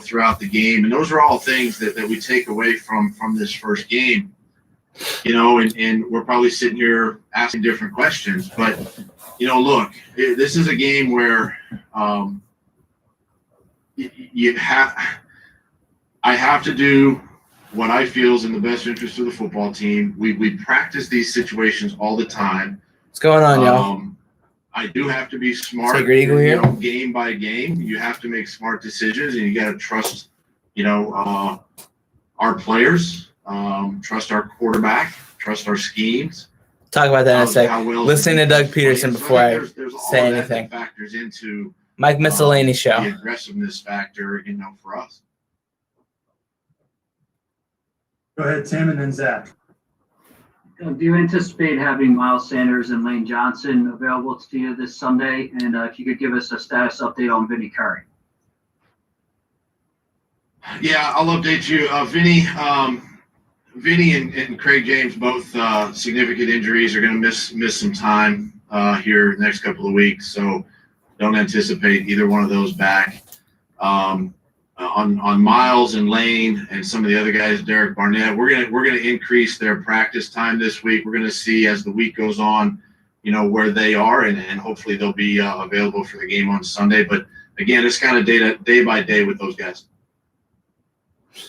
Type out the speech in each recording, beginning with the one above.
throughout the game. And those are all things that we take away from this first game, and we're probably sitting here asking different questions. But, look, this is a game where I have to do what I feel is in the best interest of the football team. We practice these situations all the time. What's going on, y'all? I do have to be smart. Game by game, you have to make smart decisions, and you got to trust, our players, trust our quarterback, trust our schemes. Talk about that in a second. Listening to Doug Peterson before I say anything. That factors into Mike Miscellany show. The aggressiveness factor, for us. Go ahead, Tim, and then Zach. Do you anticipate having Miles Sanders and Lane Johnson available to you this Sunday? And if you could give us a status update on Vinny Curry. Yeah, I'll update you. Vinny and Craig James, both significant injuries, are going to miss some time here the next couple of weeks. So don't anticipate either one of those back. On Miles and Lane and some of the other guys, Derek Barnett, we're gonna increase their practice time this week. We're gonna see as the week goes on, where they are, and hopefully they'll be available for the game on Sunday. But again, it's kind of day by day with those guys.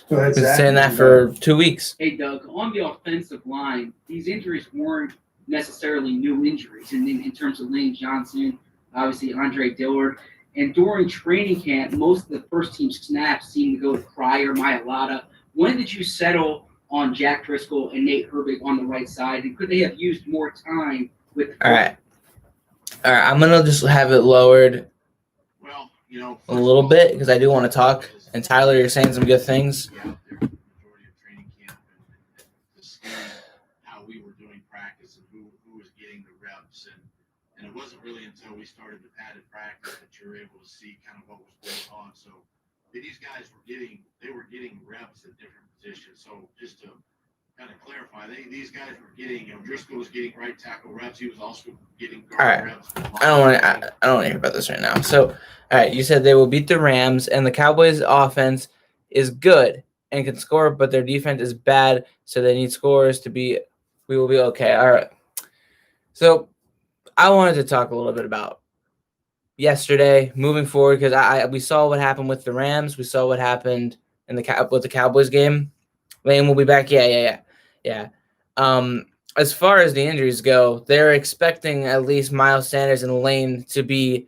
Go ahead, Zach. Been saying that for 2 weeks. Hey, Doug, on the offensive line, these injuries weren't necessarily new injuries. And in terms of Lane Johnson, obviously Andre Dillard. And during training camp, most of the first-team snaps seemed to go to Pryor, Mailata. When did you settle on Jack Driscoll and Nate Herbig on the right side? And could they have used more time with – All right. I'm going to just have it lowered a little bit because I do want to talk. And, Tyler, you're saying some good things. Yeah, the majority of training camp and to see how we were doing practice and who was getting the reps. And it wasn't really until we started the padded practice that you were able to see kind of what was going on. So these guys were getting reps at different positions. So just to kind of clarify, these guys were getting, Driscoll was getting right tackle reps. He was also getting guard reps. I don't want to hear about this right now. So, all right, you said they will beat the Rams, and the Cowboys' offense is good and can score, but their defense is bad, so they need scores to be. We will be okay. All right. So I wanted to talk a little bit about yesterday, moving forward, because we saw what happened with the Rams. We saw what happened in with the Cowboys game. Lane will be back. Yeah. As far as the injuries go, they're expecting at least Miles Sanders and Lane to be,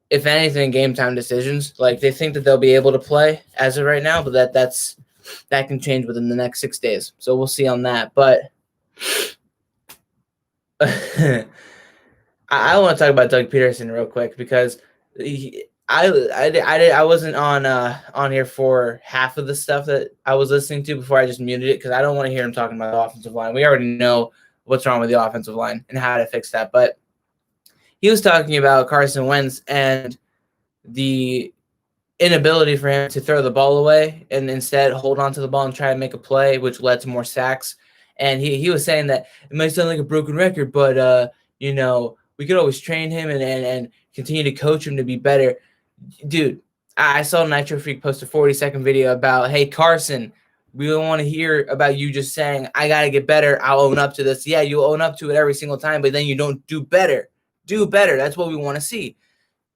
if anything, game time decisions. Like, they think that they'll be able to play as of right now, but that can change within the next 6 days. So we'll see on that. But I want to talk about Doug Peterson real quick because I wasn't on here for half of the stuff that I was listening to before I just muted it because I don't want to hear him talking about the offensive line. We already know what's wrong with the offensive line and how to fix that. But he was talking about Carson Wentz and the inability for him to throw the ball away and instead hold on to the ball and try to make a play, which led to more sacks. And he was saying that it might sound like a broken record, but we could always train him and continue to coach him to be better. Dude, I saw Nitro Freak post a 40-second video about, hey, Carson, we don't want to hear about you just saying, I got to get better. I'll own up to this. Yeah, you own up to it every single time, but then you don't do better. Do better. That's what we want to see.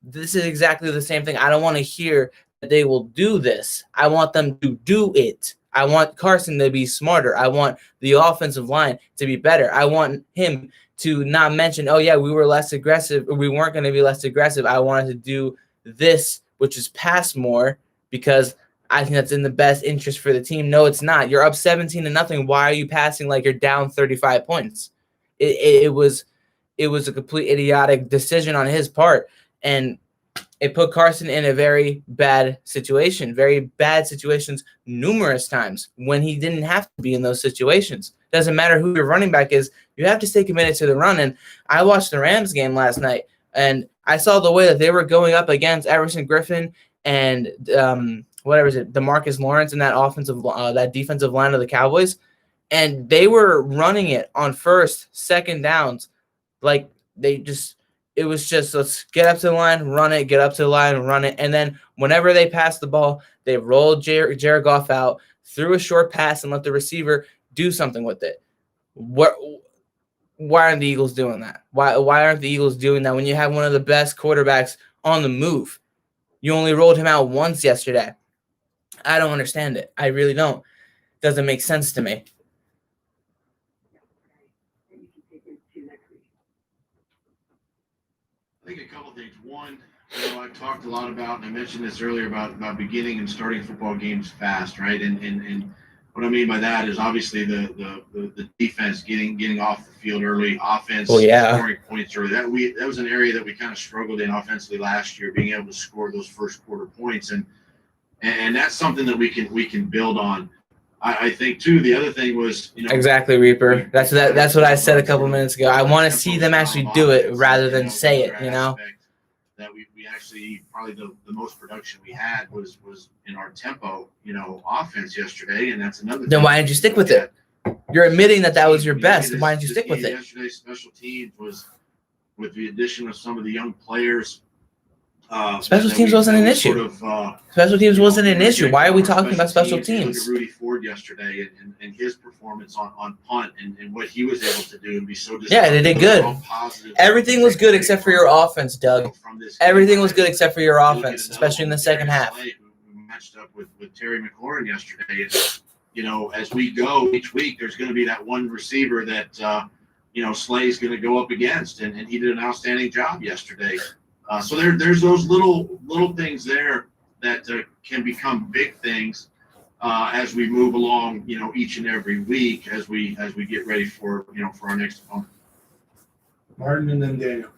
This is exactly the same thing. I don't want to hear that they will do this. I want them to do it. I want Carson to be smarter. I want the offensive line to be better. I want him to not mention, oh, yeah, we were less aggressive, or we weren't going to be less aggressive. I wanted to do this, which is pass more, because I think that's in the best interest for the team. No, it's not. You're up 17-0. Why are you passing like you're down 35 points? It was a complete idiotic decision on his part, and it put Carson in a very bad situation, very bad situations numerous times when he didn't have to be in those situations. Doesn't matter who your running back is, you have to stay committed to the run. And I watched the Rams game last night, and I saw the way that they were going up against Everson Griffin and DeMarcus Lawrence in that defensive line of the Cowboys, and they were running it on first, second downs, like they just it was just, let's get up to the line, run it, get up to the line, run it. And then whenever they passed the ball, they rolled Jared Goff out, threw a short pass, and let the receiver do something with it. Why aren't the Eagles doing that? Why aren't the Eagles doing that when you have one of the best quarterbacks on the move? You only rolled him out once yesterday. I don't understand it. I really don't. Doesn't make sense to me. I think a couple things. One, I've talked a lot about, and I mentioned this earlier about beginning and starting football games fast, right? And what I mean by that is obviously the defense getting off the field early, offense scoring points early. That was an area that we kind of struggled in offensively last year, being able to score those first quarter points, and that's something that we can build on. I think too. The other thing was, exactly, Reaper. That's what I said a couple minutes ago. I want to see them actually do it rather than say it. That we actually probably the most production we had was in our tempo, offense yesterday, and that's another. Then why didn't you stick with it? You're admitting that was your best. Why didn't you stick with it? Yesterday's special teams was with the addition of some of the young players. Special teams wasn't an issue. Special teams wasn't an issue. Why are we talking about special teams? Look at Rudy Ford yesterday and his performance on punt and what he was able to do and be so. Yeah, they did good. Everything was good except for your offense, Doug. Everything was good except for your offense, especially in the second half. We matched up with Terry McLaurin yesterday, and as we go each week, there's going to be that one receiver that Slay's going to go up against, and he did an outstanding job yesterday. So there's those little things there that can become big things as we move along, each and every week as we get ready for our next opponent. Martin and then Daniel.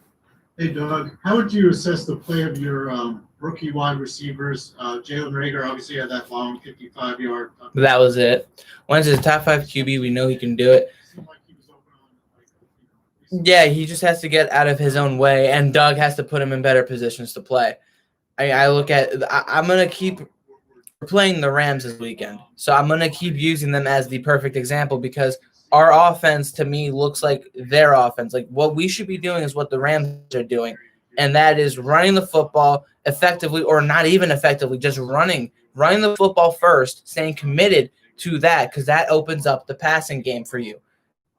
Hey, Doug, how would you assess the play of your rookie wide receivers? Jalen Reagor obviously had that long 55-yard. That was it. Once he's a top 5 QB, we know he can do it. Yeah, he just has to get out of his own way, and Doug has to put him in better positions to play. I'm going to keep playing the Rams this weekend, so I'm going to keep using them as the perfect example because our offense, to me, looks like their offense. Like, what we should be doing is what the Rams are doing, and that is running the football effectively or not even effectively, just running the football first, staying committed to that because that opens up the passing game for you.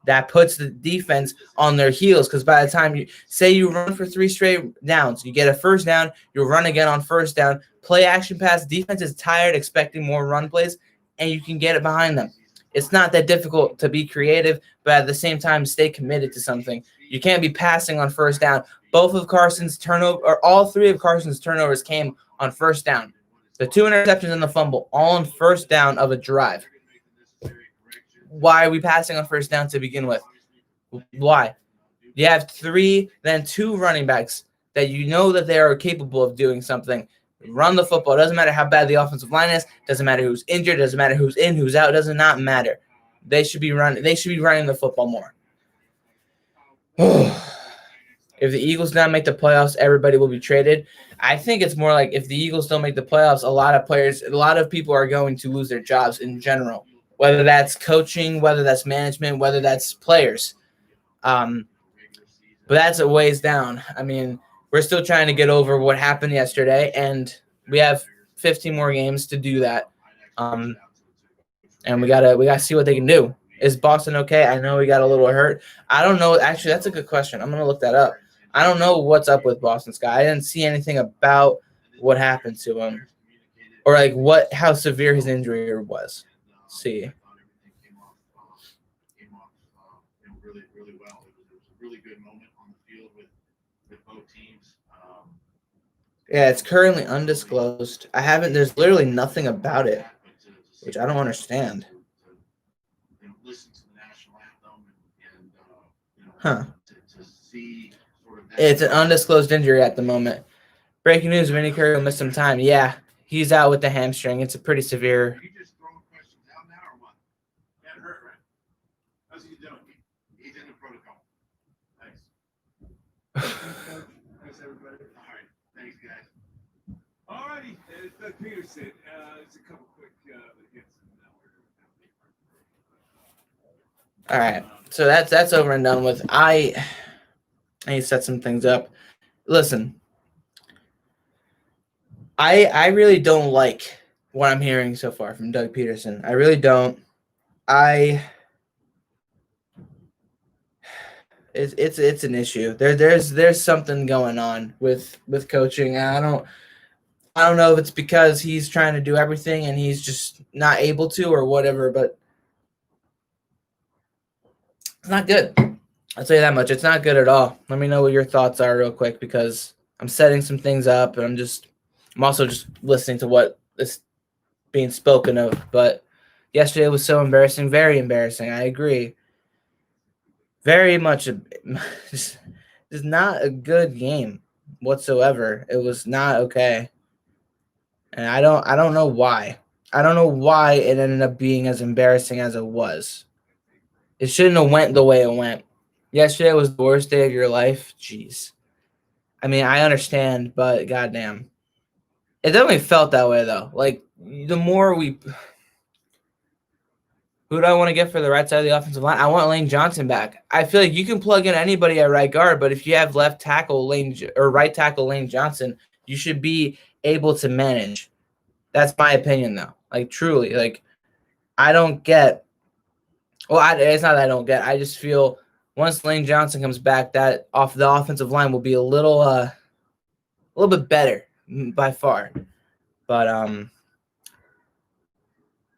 That puts the defense on their heels because by the time you run for 3 straight downs, you get a first down, you run again on first down, play action pass, defense is tired expecting more run plays, and you can get it behind them. It's not that difficult to be creative, but at the same time, stay committed to something. You can't be passing on first down. All 3 of Carson's turnovers came on first down. The 2 interceptions and the fumble, all on first down of a drive. Why are we passing on first down to begin with? Why? You have 3, then 2 running backs that you know that they are capable of doing something. Run the football. It doesn't matter how bad the offensive line is. Doesn't matter who's injured. Doesn't matter who's in, who's out. Does not matter. They should be running the football more. If the Eagles don't make the playoffs, everybody will be traded. I think it's more like if the Eagles don't make the playoffs, a lot of people are going to lose their jobs in general. Whether that's coaching, whether that's management, whether that's players. But that's a ways down. I mean, we're still trying to get over what happened yesterday, and we have 15 more games to do that. And we gotta see what they can do. Is Boston okay? I know we got a little hurt. I don't know. Actually, that's a good question. I'm gonna look that up. I don't know what's up with Boston Scott. I didn't see anything about what happened to him, or like how severe his injury was. See. Really well. It was a really good moment on the field with both teams. Yeah, it's currently undisclosed. There's literally nothing about it, which I don't understand. Listen to the national anthem and Huh. To see sort of It's an undisclosed injury at the moment. Breaking news: Vinny Curry will miss some time. Yeah, he's out with the hamstring. It's a pretty severe. Are you just throwing questions out now or what? Can't hurt, right? How's he doing? He's in the protocol. Thanks. Thanks, everybody. All right. Thanks, guys. All righty, it's Doug Peterson. It's a couple quick hits. All right, so that's over and done with. I need to set some things up. listen, I really don't like what I'm hearing so far from Doug Peterson. I really don't. It's an issue. There's something going on with coaching. I don't know if it's because he's trying to do everything and he's just not able to or whatever, but it's not good. I'll tell you that much. It's not good at all. Let me know what your thoughts are real quick because I'm setting some things up and I'm also just listening to what is being spoken of. But yesterday was so embarrassing, very embarrassing. I agree. Very much just not a good game whatsoever. It was not okay. And I don't know why. I don't know why it ended up being as embarrassing as it was. It shouldn't have went the way it went. Yesterday was the worst day of your life. Jeez. I mean, I understand, but goddamn. It definitely felt that way though. Like the more we who do I want to get for the right side of the offensive line? I want Lane Johnson back. I feel like you can plug in anybody at right guard, but if you have left tackle Lane or right tackle Lane Johnson, you should be able to manage. That's my opinion, though. Like truly, like I don't get. Well, it's not that I don't get. I just feel once Lane Johnson comes back, that off the offensive line will be a little bit better by far. But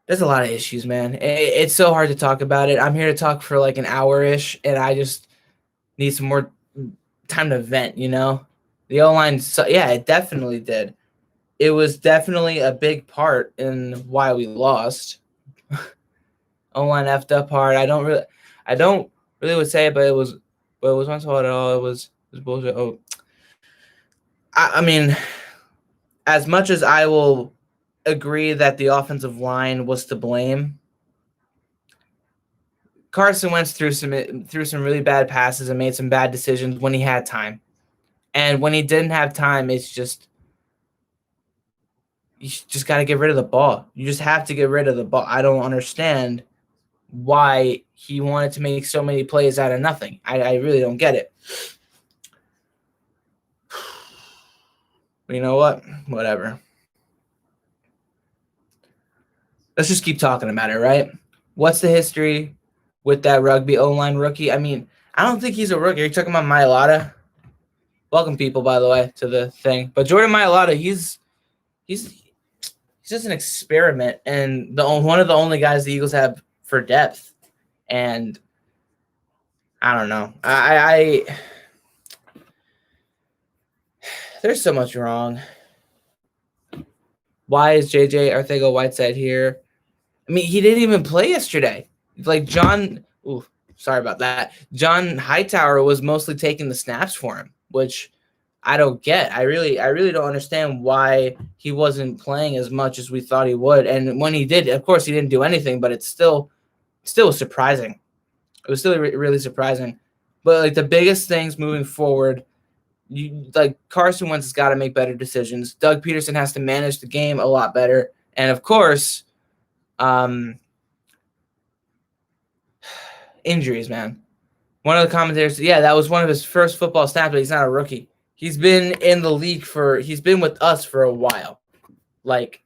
there's a lot of issues, man. It's so hard to talk about it. I'm here to talk for like an hour-ish, and I just need some more time to vent, you know? The O-line, yeah, it definitely did. It was definitely a big part in why we lost. O-line effed up hard. I don't really would say it, but it was once fault at all. It was bullshit. Oh, I mean, as much as I will agree that the offensive line was to blame, Carson Wentz threw some really bad passes and made some bad decisions when he had time. And when he didn't have time, it's just you just got to get rid of the ball. You just have to get rid of the ball. I don't understand why he wanted to make so many plays out of nothing. I really don't get it. But you know what? Whatever. Let's just keep talking about it, right? What's the history with that rugby O-line rookie? I mean, I don't think he's a rookie. Are you talking about Mailata? Welcome, people, by the way, to the thing. But Jordan Mailata, he's just an experiment and one of the only guys the Eagles have for depth. And I don't know. I there's so much wrong. Why is JJ Arcega-Whiteside here? I mean, he didn't even play yesterday. Like John Hightower was mostly taking the snaps for him, which I don't get. I really don't understand why he wasn't playing as much as we thought he would. And when he did, of course, he didn't do anything, but it's still surprising. It was still really surprising. But like the biggest things moving forward, Carson Wentz has got to make better decisions. Doug Peterson has to manage the game a lot better. And of course, injuries, man. One of the commentators, that was one of his first football snaps, but he's not a rookie. He's been in the league he's been with us for a while, like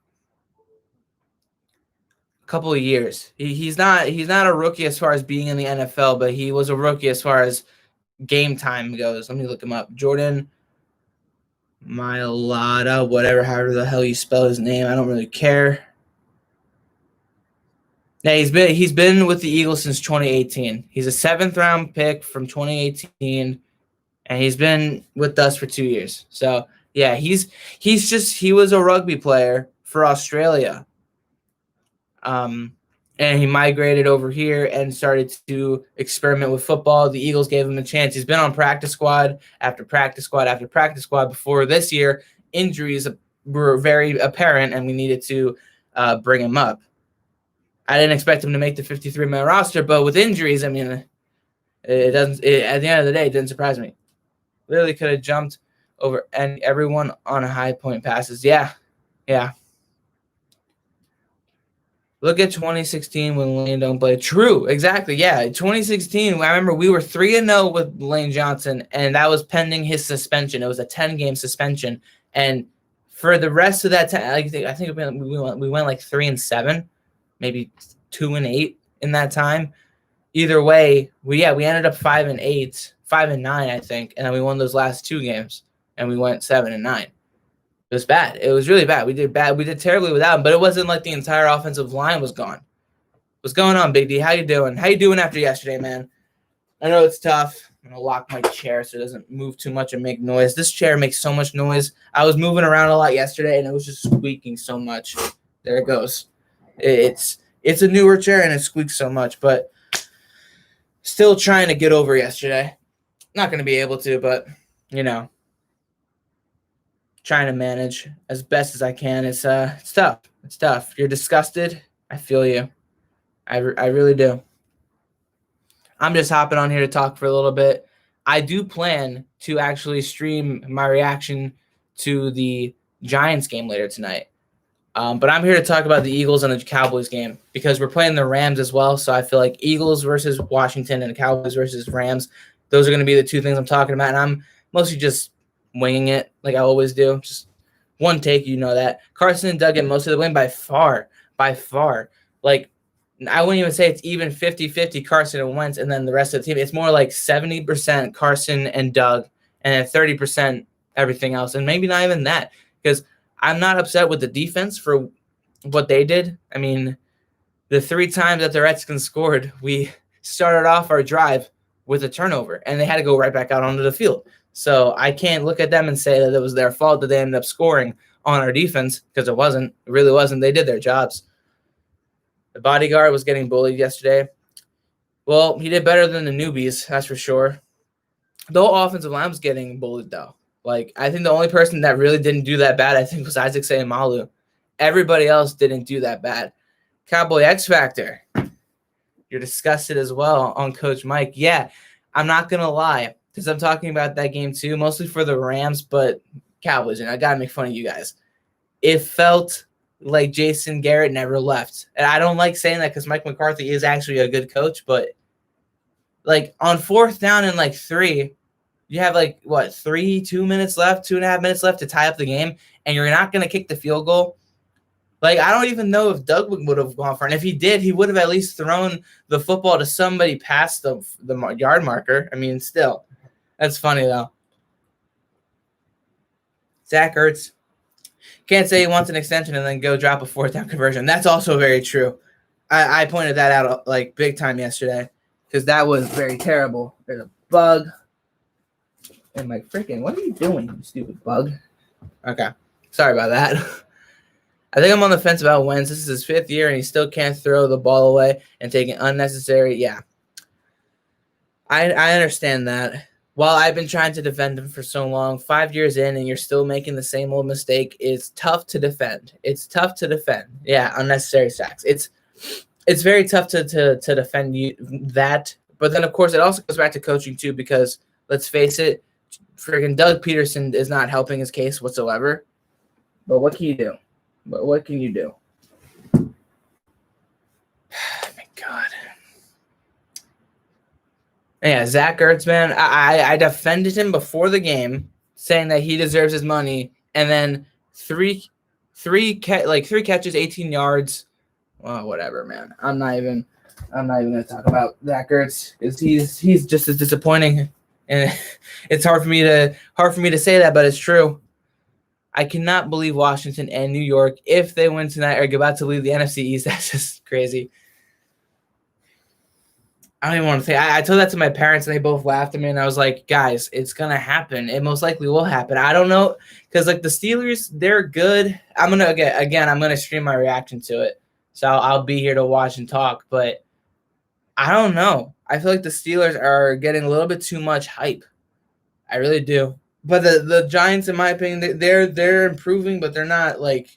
a couple of years. He's not a rookie as far as being in the NFL, but he was a rookie as far as game time goes. Let me look him up. Jordan Mailata, however the hell you spell his name, I don't really care. Yeah, he's been with the Eagles since 2018. He's a 7th round pick from 2018, and he's been with us for 2 years. So yeah, he was a rugby player for Australia. And he migrated over here and started to experiment with football. The Eagles gave him a chance. He's been on practice squad after practice squad after practice squad. Before this year, injuries were very apparent, and we needed to bring him up. I didn't expect him to make the 53-man roster, but with injuries, I mean, at the end of the day, it didn't surprise me. Literally could have jumped over everyone on a high point passes. Yeah. Look at 2016 when Lane don't play. True, exactly. Yeah, 2016. I remember we were 3-0 with Lane Johnson, and that was pending his suspension. It was a 10-game suspension, and for the rest of that time, I think we went like 3-7, maybe 2-8 in that time. Either way, we ended up 5-8, 5-9, I think, and then we won those last 2 games, and we went 7-9. It was bad. It was really bad. We did bad. We did terribly without him, but it wasn't like the entire offensive line was gone. What's going on, Big D? How you doing? How you doing after yesterday, man? I know it's tough. I'm gonna lock my chair so it doesn't move too much and make noise. This chair makes so much noise. I was moving around a lot yesterday, and it was just squeaking so much. There it goes. It's a newer chair, and it squeaks so much, but still trying to get over yesterday. Not gonna be able to, but you know. Trying to manage as best as I can. It's tough. It's tough. You're disgusted. I feel you. I really do. I'm just hopping on here to talk for a little bit. I do plan to actually stream my reaction to the Giants game later tonight. But I'm here to talk about the Eagles and the Cowboys game because we're playing the Rams as well. So I feel like Eagles versus Washington and Cowboys versus Rams, those are going to be the 2 things I'm talking about. And I'm mostly just winging it like I always do. Just one take, you know that. Carson and Doug get most of the win by far. By far. Like, I wouldn't even say it's even 50-50 Carson and Wentz and then the rest of the team. It's more like 70% Carson and Doug and then 30% everything else. And maybe not even that because I'm not upset with the defense for what they did. I mean, the 3 times that the Redskins scored, we started off our drive with a turnover, and they had to go right back out onto the field. So I can't look at them and say that it was their fault that they ended up scoring on our defense because it wasn't. It really wasn't. They did their jobs. The bodyguard was getting bullied yesterday. Well, he did better than the newbies, that's for sure. The whole offensive line was getting bullied, though. Like, I think the only person that really didn't do that bad, I think, was Isaac Seumalo. Everybody else didn't do that bad. Cowboy X Factor. You're disgusted as well on Coach Mike. Yeah, I'm not going to lie. Because I'm talking about that game too, mostly for the Rams, but Cowboys, and I got to make fun of you guys. It felt like Jason Garrett never left. And I don't like saying that because Mike McCarthy is actually a good coach, but like on 4th down and like 3, you have like, 2 minutes left, 2.5 minutes left to tie up the game, and you're not going to kick the field goal. Like, I don't even know if Doug would have gone for it. And if he did, he would have at least thrown the football to somebody past the yard marker. I mean, still. That's funny, though. Zach Ertz can't say he wants an extension and then go drop a 4th down conversion. That's also very true. I pointed that out like big time yesterday because that was very terrible. There's a bug. And my freaking, what are you doing, you stupid bug? Okay. Sorry about that. I think I'm on the fence about Wentz. This is his 5th year, and he still can't throw the ball away and take an unnecessary. Yeah. I understand that. While I've been trying to defend him for so long, 5 years in, and you're still making the same old mistake, it's tough to defend. It's tough to defend. Yeah, unnecessary sacks. It's very tough to defend you that. But then, of course, it also goes back to coaching, too, because let's face it, friggin' Doug Peterson is not helping his case whatsoever. But what can you do? What can you do? Oh, my God. Yeah, Zach Ertz, man, I defended him before the game, saying that he deserves his money, and then three catches, 18 yards. Well, whatever, man. I'm not even gonna talk about Zach Ertz because he's just as disappointing, and it's hard for me to say that, but it's true. I cannot believe Washington and New York, if they win tonight, are about to leave the NFC East. That's just crazy. I don't even want to say. I told that to my parents, and they both laughed at me, and I was like, guys, it's going to happen. It most likely will happen. I don't know, because, like, the Steelers, they're good. I'm going to stream my reaction to it, so I'll be here to watch and talk, but I don't know. I feel like the Steelers are getting a little bit too much hype. I really do. But the Giants, in my opinion, they're improving, but they're not, like,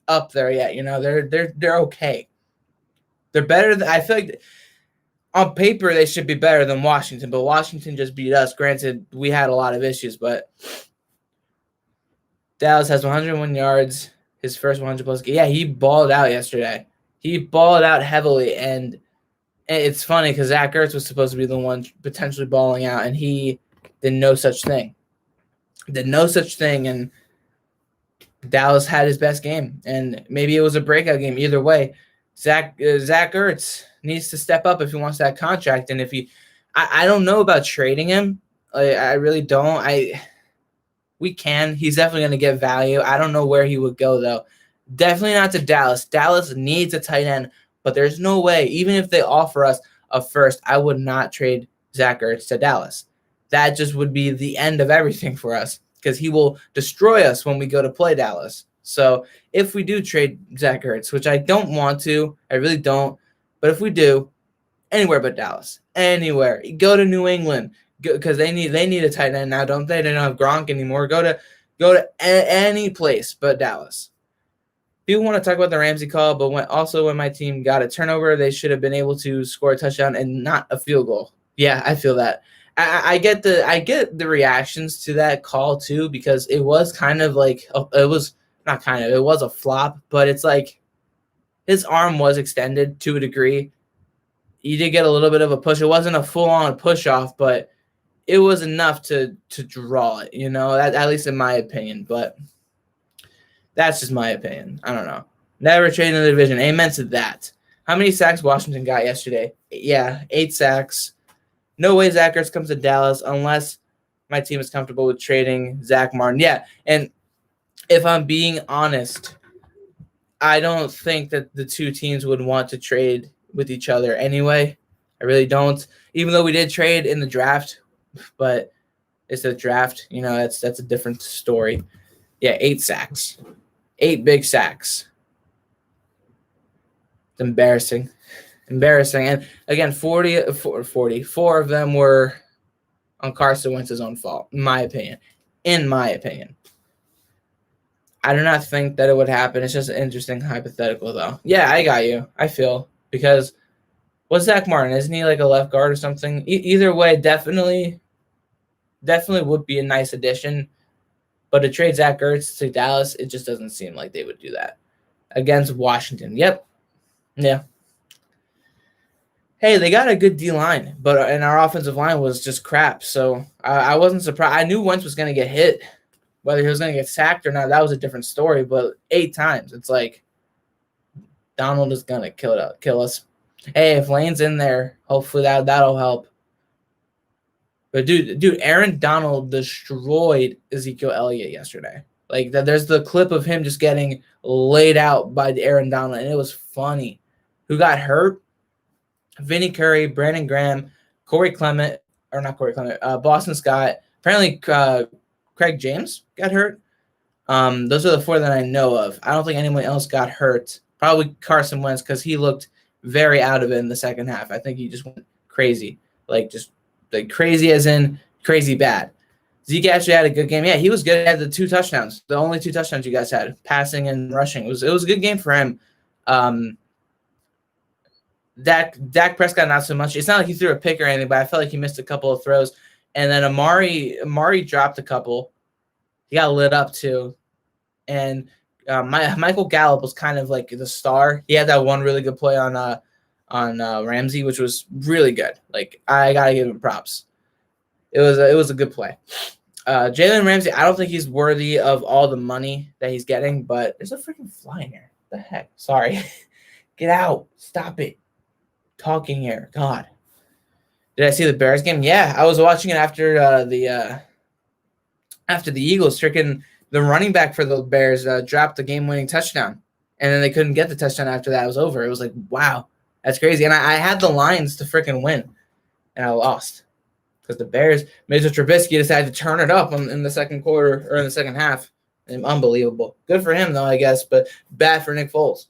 up there yet. You know, they're okay. They're better than – I feel like – on paper, they should be better than Washington, but Washington just beat us. Granted, we had a lot of issues, but Dallas has 101 yards, his first 100-plus game. Yeah, he balled out yesterday. He balled out heavily, and it's funny because Zach Ertz was supposed to be the one potentially balling out, and he did no such thing. And Dallas had his best game, and maybe it was a breakout game. Either way, Zach Ertz needs to step up if he wants that contract. And if I don't know about trading him. I really don't. We can. He's definitely going to get value. I don't know where he would go though. Definitely not to Dallas. Dallas needs a tight end, but there's no way. Even if they offer us a first, I would not trade Zach Ertz to Dallas. That just would be the end of everything for us because he will destroy us when we go to play Dallas. So if we do trade Zach Ertz, which I don't want to, I really don't, but if we do, anywhere but Dallas, anywhere, go to New England because they need a tight end now, don't they? They don't have Gronk anymore. Go to any place but Dallas. People want to talk about the Ramsey call, but when my team got a turnover, they should have been able to score a touchdown and not a field goal. Yeah, I feel that. I get the reactions to that call too because it was kind of like it was a flop, but it's like his arm was extended to a degree. He did get a little bit of a push. It wasn't a full-on push-off, but it was enough to draw it, at least in my opinion. But that's just my opinion. I don't know. Never trade in the division. Amen to that. How many sacks Washington got yesterday? Yeah, 8 sacks. No way Zach Ertz comes to Dallas unless my team is comfortable with trading Zach Martin. Yeah, and if I'm being honest, I don't think that the two teams would want to trade with each other anyway. I really don't. Even though we did trade in the draft, but it's a draft. That's a different story. Yeah, 8 sacks. 8 big sacks. It's embarrassing. And again, 4 of them were on Carson Wentz's own fault, in my opinion. I do not think that it would happen. It's just an interesting hypothetical, though. Yeah, I got you. I feel. Because what's Zach Martin? Isn't he like a left guard or something? Either way, definitely would be a nice addition. But to trade Zach Ertz to Dallas, it just doesn't seem like they would do that. Against Washington. Yep. Yeah. Hey, they got a good D-line, and our offensive line was just crap. So I wasn't surprised. I knew Wentz was going to get hit. Whether he was going to get sacked or not, that was a different story. But 8 times, it's like Donald is going to kill us. Hey, if Lane's in there, hopefully that'll help. But dude, Aaron Donald destroyed Ezekiel Elliott yesterday. Like there's the clip of him just getting laid out by Aaron Donald, and it was funny. Who got hurt? Vinny Curry, Brandon Graham, Boston Scott. Apparently, Craig James got hurt. Those are the 4 that I know of. I don't think anyone else got hurt. Probably Carson Wentz because he looked very out of it in the second half. I think he just went crazy, like crazy as in crazy bad. Zeke actually had a good game. Yeah, he was good. He had the 2 touchdowns. The only 2 touchdowns you guys had, passing and rushing. It was a good game for him. Dak Prescott, not so much. It's not like he threw a pick or anything, but I felt like he missed a couple of throws. And then Amari dropped a couple. He got lit up too. And Michael Gallup was kind of like the star. He had that one really good play on Ramsey, which was really good. Like I gotta give him props. It was a good play. Jalen Ramsey, I don't think he's worthy of all the money that he's getting, but there's a freaking fly in here. What the heck? Sorry. Get out. Stop it. Talking here. God. Did I see the Bears game? Yeah, I was watching it after the Eagles. Freaking the running back for the Bears dropped the game-winning touchdown, and then they couldn't get the touchdown after that. It was over. It was like, wow, that's crazy. And I had the Lions to freaking win, and I lost because the Bears, Mitchell Trubisky decided to turn it up in the second quarter or in the second half. And unbelievable. Good for him though, I guess, but bad for Nick Foles.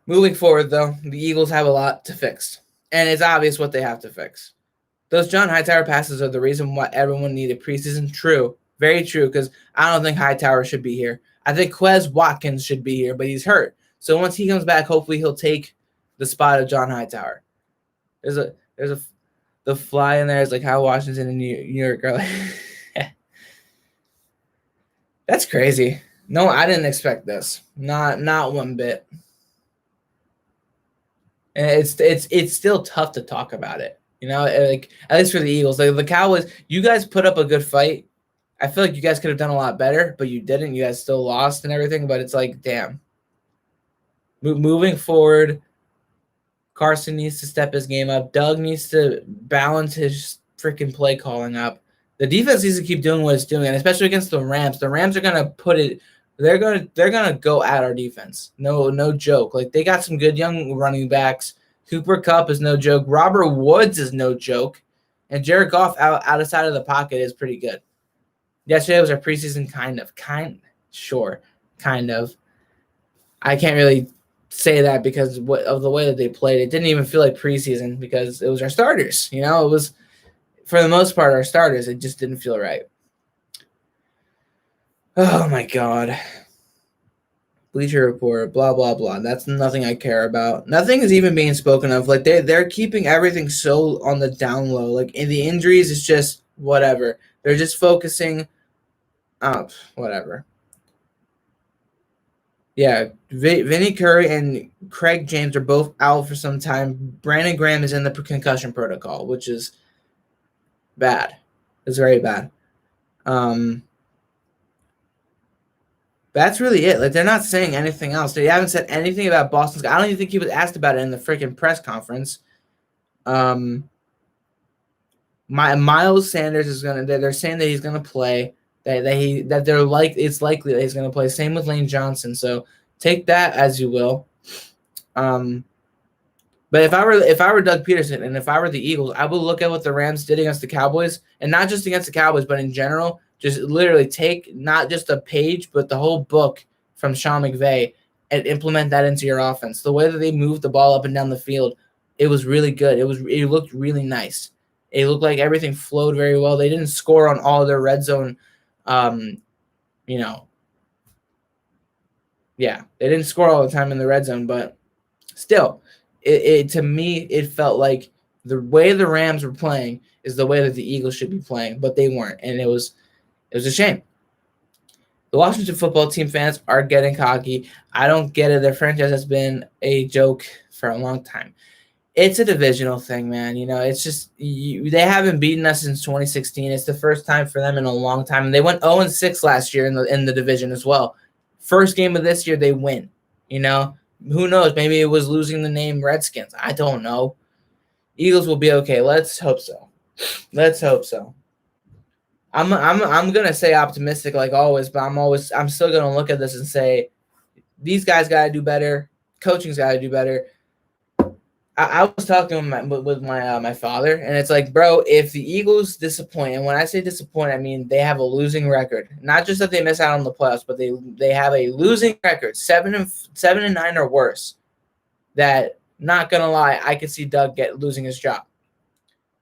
Moving forward, though, the Eagles have a lot to fix, and it's obvious what they have to fix. Those John Hightower passes are the reason why everyone needed preseason. True, very true, because I don't think Hightower should be here. I think Quez Watkins should be here, but he's hurt. So once he comes back, hopefully he'll take the spot of John Hightower. The fly in there is like how Washington and New York are like. That's crazy. No, I didn't expect this. Not one bit. And it's still tough to talk about it. Like at least for the Eagles. Like the Cowboys, you guys put up a good fight. I feel like you guys could have done a lot better, but you didn't. You guys still lost and everything, but it's like, damn. Moving forward, Carson needs to step his game up. Doug needs to balance his freaking play calling up. The defense needs to keep doing what it's doing, and especially against the Rams. The Rams are gonna put it. They're gonna go at our defense. No joke. Like they got some good young running backs. Cooper Kupp is no joke. Robert Woods is no joke, and Jared Goff outside of the pocket is pretty good. Yesterday was our preseason kind of. I can't really say that because of the way that they played. It didn't even feel like preseason because it was our starters. It was for the most part our starters. It just didn't feel right. Oh my God. Bleacher Report, blah blah blah. That's nothing I care about. Nothing is even being spoken of. Like they're keeping everything so on the down low. Like in the injuries, it's just whatever. They're just focusing. Whatever. Yeah, Vinny Curry and Craig James are both out for some time. Brandon Graham is in the concussion protocol, which is bad. It's very bad. That's really it. Like they're not saying anything else. They haven't said anything about Boston Scott. I don't even think he was asked about it in the freaking press conference. Miles Sanders is gonna. They're saying that he's gonna play. It's likely that he's gonna play. Same with Lane Johnson. So take that as you will. But if I were Doug Peterson and if I were the Eagles, I would look at what the Rams did against the Cowboys, and not just against the Cowboys, but in general. Just literally take not just a page, but the whole book from Sean McVay and implement that into your offense. The way that they moved the ball up and down the field, it was really good. It looked really nice. It looked like everything flowed very well. They didn't score on all of their red zone, they didn't score all the time in the red zone, but still, it to me, it felt like the way the Rams were playing is the way that the Eagles should be playing, but they weren't, and it was a shame. The Washington football team fans are getting cocky. I don't get it. Their franchise has been a joke for a long time. It's a divisional thing, man. It's just they haven't beaten us since 2016. It's the first time for them in a long time. And they went 0-6 last year in the division as well. First game of this year, they win. Who knows? Maybe it was losing the name Redskins. I don't know. Eagles will be okay. Let's hope so. I'm gonna say optimistic like always, but I'm still gonna look at this and say these guys gotta do better. Coaching's gotta do better. I was talking with my father, and it's like, bro, if the Eagles disappoint, and when I say disappoint, I mean they have a losing record. Not just that they miss out on the playoffs, but they have a losing record, 7-9 or worse. That, not gonna lie, I could see Doug losing his job.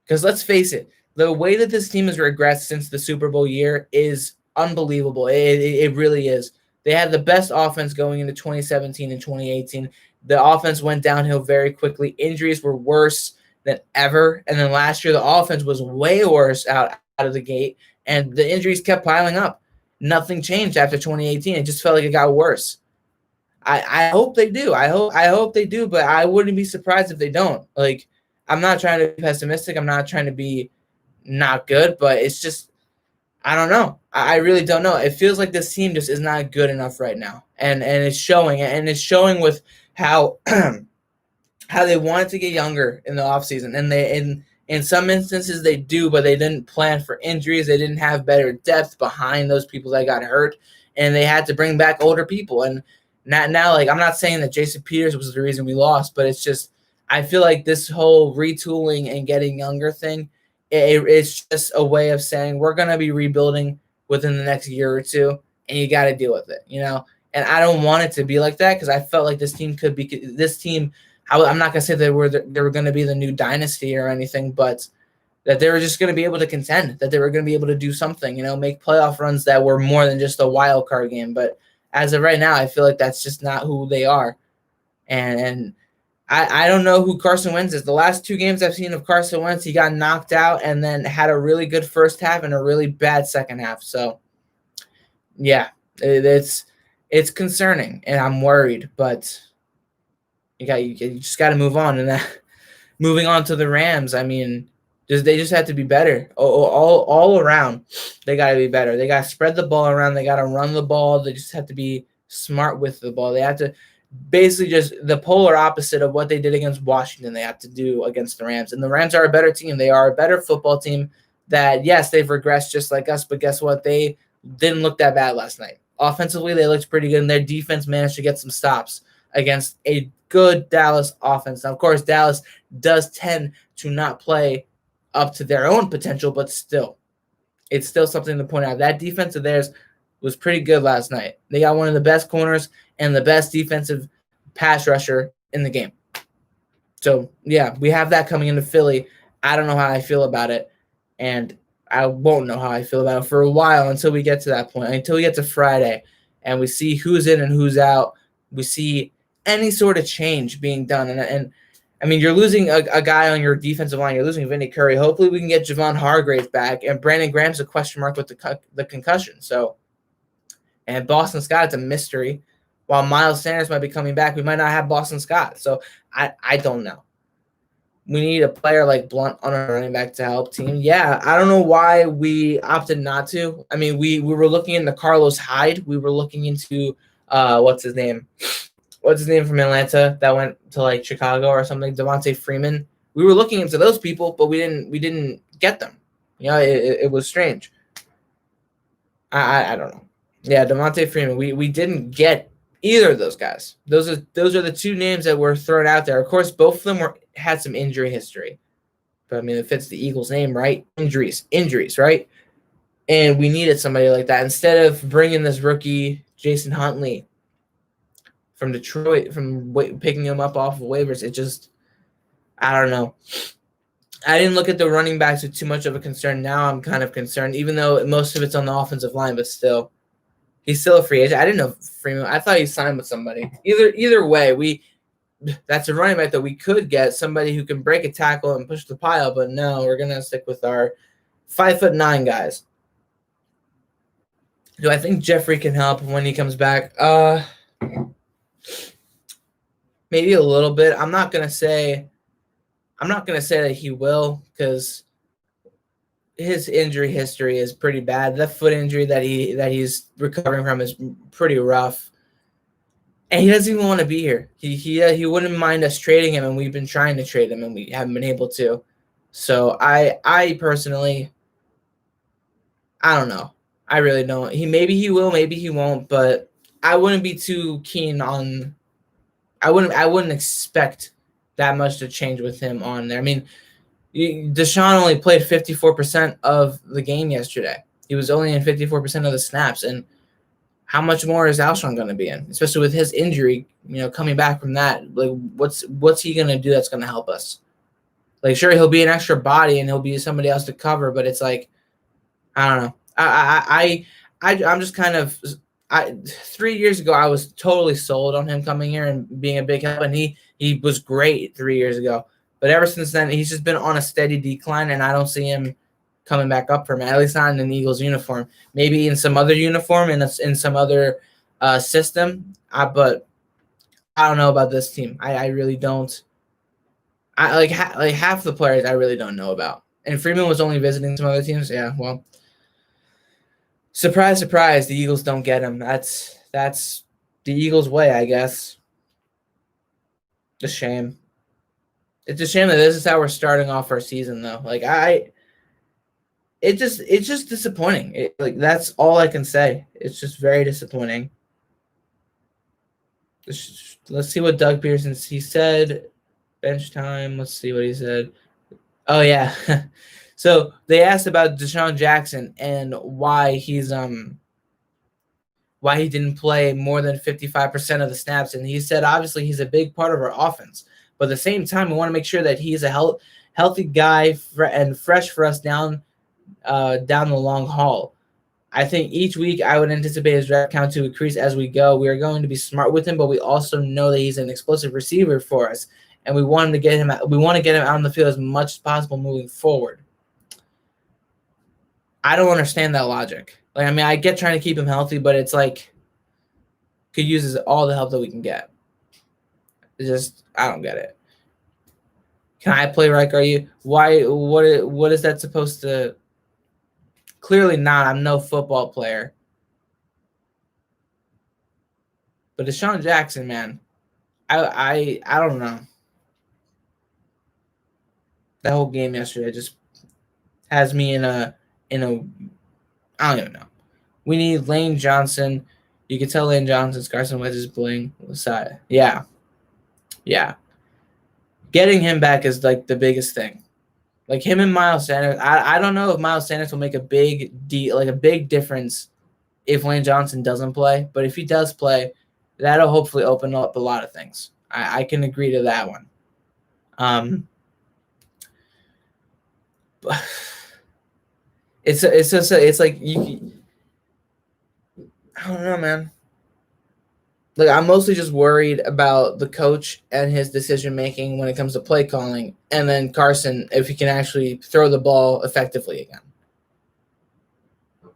Because let's face it, the way that this team has regressed since the Super Bowl year is unbelievable. It really is. They had the best offense going into 2017 and 2018. The offense went downhill very quickly. Injuries were worse than ever. And then last year, the offense was way worse out of the gate, and the injuries kept piling up. Nothing changed after 2018. It just felt like it got worse. I hope they do. I hope they do, but I wouldn't be surprised if they don't. Like, I'm not trying to be pessimistic. I'm not trying to be not good, but it's just, I don't know. I really don't know. It feels like this team just is not good enough right now. And it's showing. And it's showing with how how they wanted to get younger in the offseason. And in some instances they do, but they didn't plan for injuries. They didn't have better depth behind those people that got hurt. And they had to bring back older people. And now, like, I'm not saying that Jason Peters was the reason we lost, but it's just, I feel like this whole retooling and getting younger thing, it's just a way of saying we're going to be rebuilding within the next year or two, and you got to deal with it, And I don't want it to be like that because I felt like this team could be – this team – I'm not going to say they were going to be the new dynasty or anything, but that they were just going to be able to contend, that they were going to be able to do something, make playoff runs that were more than just a wild card game. But as of right now, I feel like that's just not who they are. And I don't know who Carson Wentz is. The last two games I've seen of Carson Wentz, he got knocked out and then had a really good first half and a really bad second half. So, yeah, it's it's concerning, and I'm worried. But you just got to move on. And that moving on to the Rams, I mean, they just have to be better all around. They got to be better. They got to spread the ball around. They got to run the ball. They just have to be smart with the ball. They have to basically just the polar opposite of what they did against Washington. They have to do against the Rams, and the Rams are a better team. They are a better football team. That yes, they've regressed just like us, but guess what? They didn't look that bad last night. Offensively, they looked pretty good, and their defense managed to get some stops against a good Dallas offense. Now, of course, Dallas does tend to not play up to their own potential, but still, it's still something to point out. That defense of theirs was pretty good last night. They got one of the best corners and the best defensive pass rusher in the game. So, yeah, we have that coming into Philly. I don't know how I feel about it, and I won't know how I feel about it for a while until we get to that point, until we get to Friday, and we see who's in and who's out. We see any sort of change being done. And I mean, you're losing a guy on your defensive line. You're losing Vinny Curry. Hopefully we can get Javon Hargrave back. And Brandon Graham's a question mark with the concussion. So, and Boston Scott, it's a mystery. While Miles Sanders might be coming back, we might not have Boston Scott. So I don't know. We need a player like Blunt on our running back to help team. Yeah, I don't know why we opted not to. I mean, we were looking into Carlos Hyde. We were looking into what's his name from Atlanta that went to like Chicago or something, Devontae Freeman. We were looking into those people, but we didn't get them. You know, it was strange. I don't know. Yeah, Devontae Freeman. We didn't get either of those guys. Those are the two names that were thrown out there. Of course, both of them had some injury history. But I mean, it fits the Eagles' name, right? Injuries, right? And we needed somebody like that instead of bringing this rookie Jason Huntley from Detroit, picking him up off of waivers. It just, I don't know. I didn't look at the running backs with too much of a concern. Now I'm kind of concerned, even though most of it's on the offensive line, but still. He's still a free agent. I didn't know Freeman. I thought he signed with somebody. Either way, that's a running back that we could get, somebody who can break a tackle and push the pile, but no, we're going to stick with our 5'9" guys. Do I think Jeffrey can help when he comes back? Maybe a little bit. I'm not gonna say that he will, because his injury history is pretty bad. The foot injury that he's recovering from is pretty rough, and he doesn't even want to be here. He wouldn't mind us trading him, and we've been trying to trade him, and we haven't been able to. So I personally, I don't know. I really don't. Maybe he will, maybe he won't, but I wouldn't be too keen on. I wouldn't expect that much to change with him on there. I mean, Deshaun only played 54% of the game yesterday. He was only in 54% of the snaps, and how much more is Alshon going to be in, especially with his injury? You know, coming back from that, like what's he going to do that's going to help us? Like, sure, he'll be an extra body and he'll be somebody else to cover, but it's like, I don't know. I'm just kind of. 3 years ago, I was totally sold on him coming here and being a big help, and he was great 3 years ago. But ever since then, he's just been on a steady decline, and I don't see him coming back up for me, at least not in an Eagles uniform. Maybe in some other uniform, in some other system. But I don't know about this team. I really don't. Like half the players I really don't know about. And Freeman was only visiting some other teams. Yeah, well. Surprise, surprise, the Eagles don't get him. That's the Eagles' way, I guess. It's a shame. It's a shame that this is how we're starting off our season, though. Like, it's just disappointing. That's all I can say. It's just very disappointing. Let's see what Doug Pearson, he said. Bench time. Let's see what he said. Oh, yeah. So they asked about Deshaun Jackson and why he didn't play more than 55% of the snaps, and he said obviously he's a big part of our offense, but at the same time we want to make sure that he's a healthy guy and fresh for us down the long haul. I think each week I would anticipate his rep count to increase as we go. We are going to be smart with him, but we also know that he's an explosive receiver for us, and we want to get him out on the field as much as possible moving forward. I don't understand that logic. Like, I mean, I get trying to keep him healthy, but it's like, could use all the help that we can get. It's just, I don't get it. Can I play right guard? You? Why? What is that supposed to? Clearly not. I'm no football player. But Deshaun Jackson, man, I don't know. That whole game yesterday just has me in a I don't even know. We need Lane Johnson. You can tell Lane Johnson's Carson Wentz is playing side. Yeah. Getting him back is like the biggest thing. Like him and Miles Sanders. I don't know if Miles Sanders will make a big difference if Lane Johnson doesn't play. But if he does play, that'll hopefully open up a lot of things. I can agree to that one. It's like you. I don't know, man. Like I'm mostly just worried about the coach and his decision making when it comes to play calling, and then Carson if he can actually throw the ball effectively again.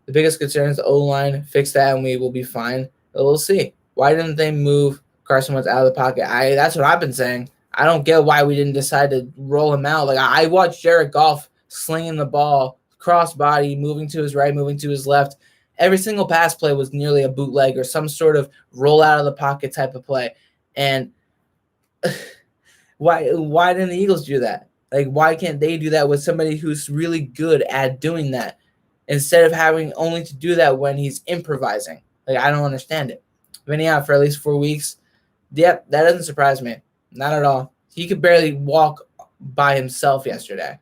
The biggest concern is the O-line. Fix that, and we will be fine. But we'll see. Why didn't they move Carson Wentz out of the pocket? That's what I've been saying. I don't get why we didn't decide to roll him out. Like I watched Jared Goff slinging the ball, cross body, moving to his right, moving to his left. Every single pass play was nearly a bootleg or some sort of roll out of the pocket type of play. And why didn't the Eagles do that? Like, why can't they do that with somebody who's really good at doing that instead of having only to do that when he's improvising? Like, I don't understand it. Been out for at least 4 weeks. Yep, that doesn't surprise me. Not at all. He could barely walk by himself yesterday.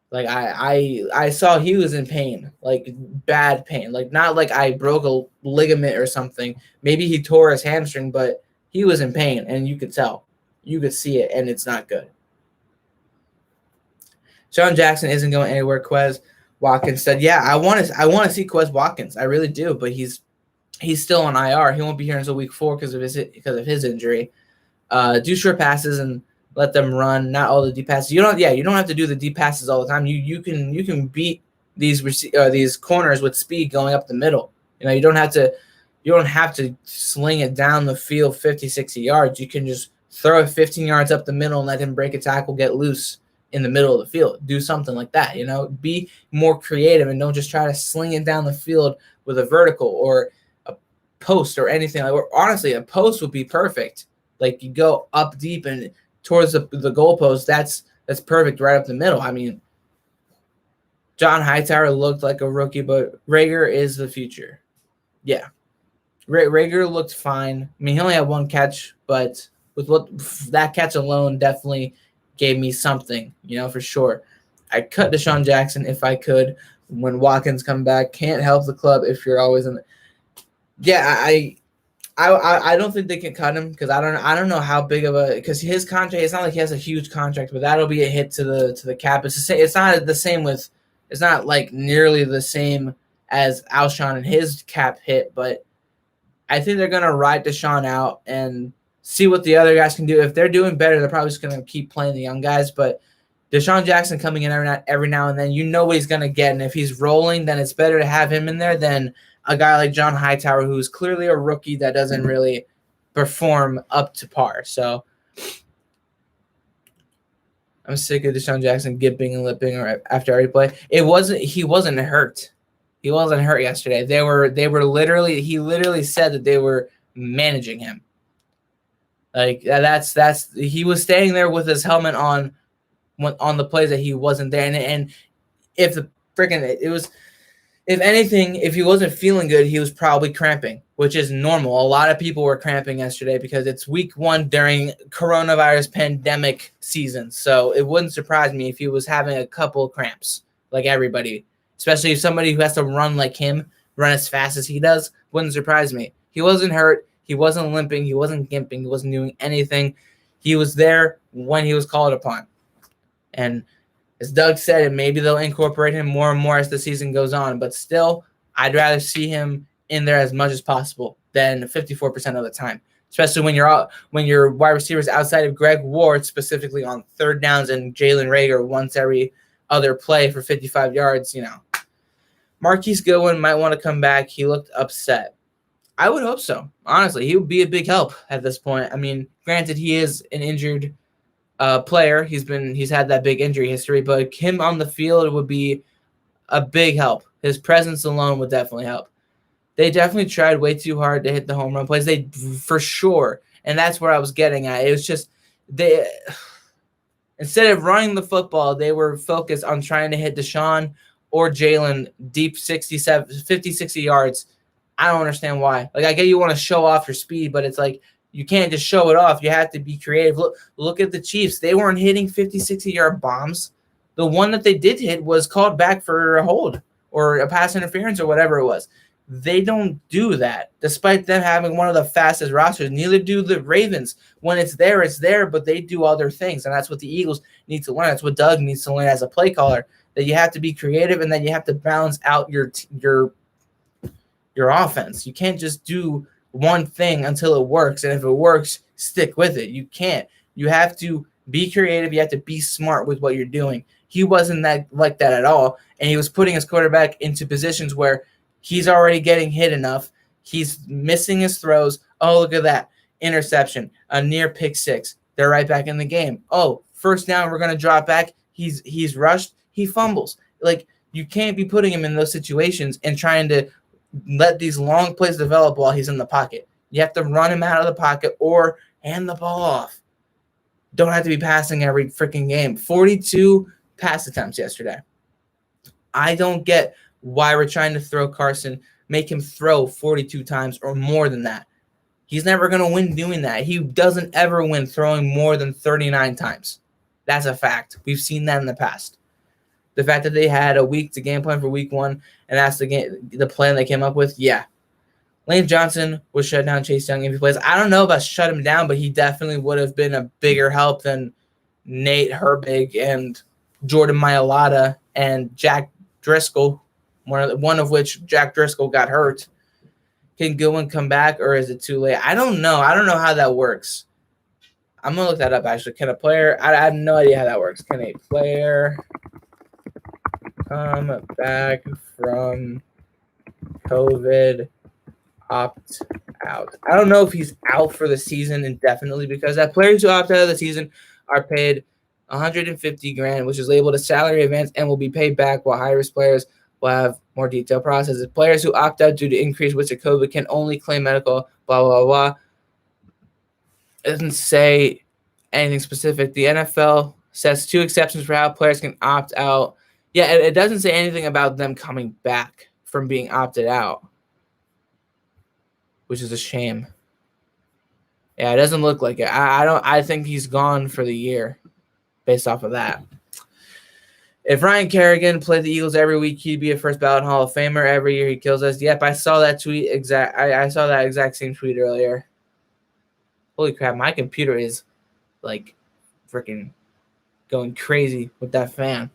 Like I saw he was in pain, like bad pain, like not like I broke a ligament or something. Maybe he tore his hamstring, but he was in pain, and you could tell, you could see it, and it's not good. Sean Jackson isn't going anywhere. Quez Watkins said, "Yeah, I want to see Quez Watkins. I really do, but he's still on IR. He won't be here until week 4 because of his injury. Do short passes and let them run, not all the deep passes. You don't have to do the deep passes all the time. You can beat these corners with speed going up the middle. You don't have to sling it down the field 50, 60 yards. You can just throw it 15 yards up the middle and let him break a tackle, get loose in the middle of the field. Do something like that, Be more creative and don't just try to sling it down the field with a vertical or a post or anything. Honestly, a post would be perfect. Like you go up deep and towards the goalpost, that's perfect right up the middle. I mean, John Hightower looked like a rookie, but Rager is the future. Yeah. Rager looked fine. I mean, he only had 1 catch, but with that catch alone definitely gave me something, for sure. I cut Deshaun Jackson if I could when Watkins come back. Can't help the club if you're always in the – yeah, I don't think they can cut him because I don't know how big of because his contract, it's not like he has a huge contract, but that'll be a hit to the cap. It's not the same with, it's not like nearly the same as Alshon and his cap hit, but I think they're gonna ride Deshaun out and see what the other guys can do. If they're doing better, they're probably just gonna keep playing the young guys. But Deshaun Jackson coming in every now and then, what he's gonna get, and if he's rolling, then it's better to have him in there than a guy like John Hightower, who's clearly a rookie that doesn't really perform up to par. So I'm sick of Deshaun Jackson gipping and lipping or after every play. He wasn't hurt. He wasn't hurt yesterday. He literally said that they were managing him. Like he was staying there with his helmet on the plays that he wasn't there. And if if anything, if he wasn't feeling good, he was probably cramping, which is normal. A lot of people were cramping yesterday because it's week 1 during coronavirus pandemic season. So it wouldn't surprise me if he was having a couple of cramps, like everybody, especially if somebody who has to run like him, run as fast as he does, wouldn't surprise me. He wasn't hurt. He wasn't limping. He wasn't gimping. He wasn't doing anything. He was there when he was called upon. And as Doug said, and maybe they'll incorporate him more and more as the season goes on. But still, I'd rather see him in there as much as possible than 54% of the time, especially when your wide receivers outside of Greg Ward, specifically on 3rd downs, and Jalen Rager once every other play for 55 yards. Marquise Goodwin might want to come back. He looked upset. I would hope so. Honestly, he would be a big help at this point. I mean, granted, he is an injured player. He's had that big injury history, but him on the field would be a big help. His presence alone would definitely help. They definitely tried way too hard to hit the home run plays. They for sure, and that's where I was getting at. It was just they instead of running the football, they were focused on trying to hit Deshaun or Jalen deep 50, 60 yards. I don't understand why. Like, I get you want to show off your speed, but it's like you can't just show it off. You have to be creative. Look at the Chiefs. They weren't hitting 50, 60-yard bombs. The one that they did hit was called back for a hold or a pass interference or whatever it was. They don't do that, despite them having one of the fastest rosters. Neither do the Ravens. When it's there, but they do other things, and that's what the Eagles need to learn. That's what Doug needs to learn as a play caller, that you have to be creative and then you have to balance out your offense. You can't just do one thing until it works, and if it works, stick with it. You can't. You have to be creative. You have to be smart with what you're doing. He wasn't like that at all, and he was putting his quarterback into positions where he's already getting hit enough. He's missing his throws. Oh, look at that. Interception, a near pick six. They're right back in the game. Oh, first down, we're going to drop back. He's rushed. He fumbles. Like, you can't be putting him in those situations and trying to let these long plays develop while he's in the pocket. You have to run him out of the pocket or hand the ball off. Don't have to be passing every freaking game. 42 pass attempts yesterday. I don't get why we're trying to throw Carson, make him throw 42 times or more than that. He's never going to win doing that. He doesn't ever win throwing more than 39 times. That's a fact. We've seen that in the past. The fact that they had a week to game plan for week one, and that's the plan they came up with, yeah. Lane Johnson would shut down Chase Young if he plays. I don't know about shut him down, but he definitely would have been a bigger help than Nate Herbig and Jordan Mailata and Jack Driscoll, one of which Jack Driscoll got hurt. Can Goodwin come back, or is it too late? I don't know. I don't know how that works. I'm going to look that up, actually. Can a player – I have no idea how that works. Can a player come back from COVID opt out? I don't know if he's out for the season indefinitely, because that players who opt out of the season are paid $150,000, which is labeled a salary advance and will be paid back, while high-risk players will have more detailed processes. Players who opt out due to increased risk of COVID can only claim medical, blah, blah, blah. It doesn't say anything specific. The NFL says 2 exceptions for how players can opt out. Yeah, it doesn't say anything about them coming back from being opted out, which is a shame. Yeah, it doesn't look like it. I think he's gone for the year based off of that. If Ryan Kerrigan played the Eagles every week, he'd be a first ballot Hall of Famer. Every year he kills us. Yep, I saw that tweet. I saw that exact same tweet earlier. Holy crap, my computer is like freaking going crazy with that fan.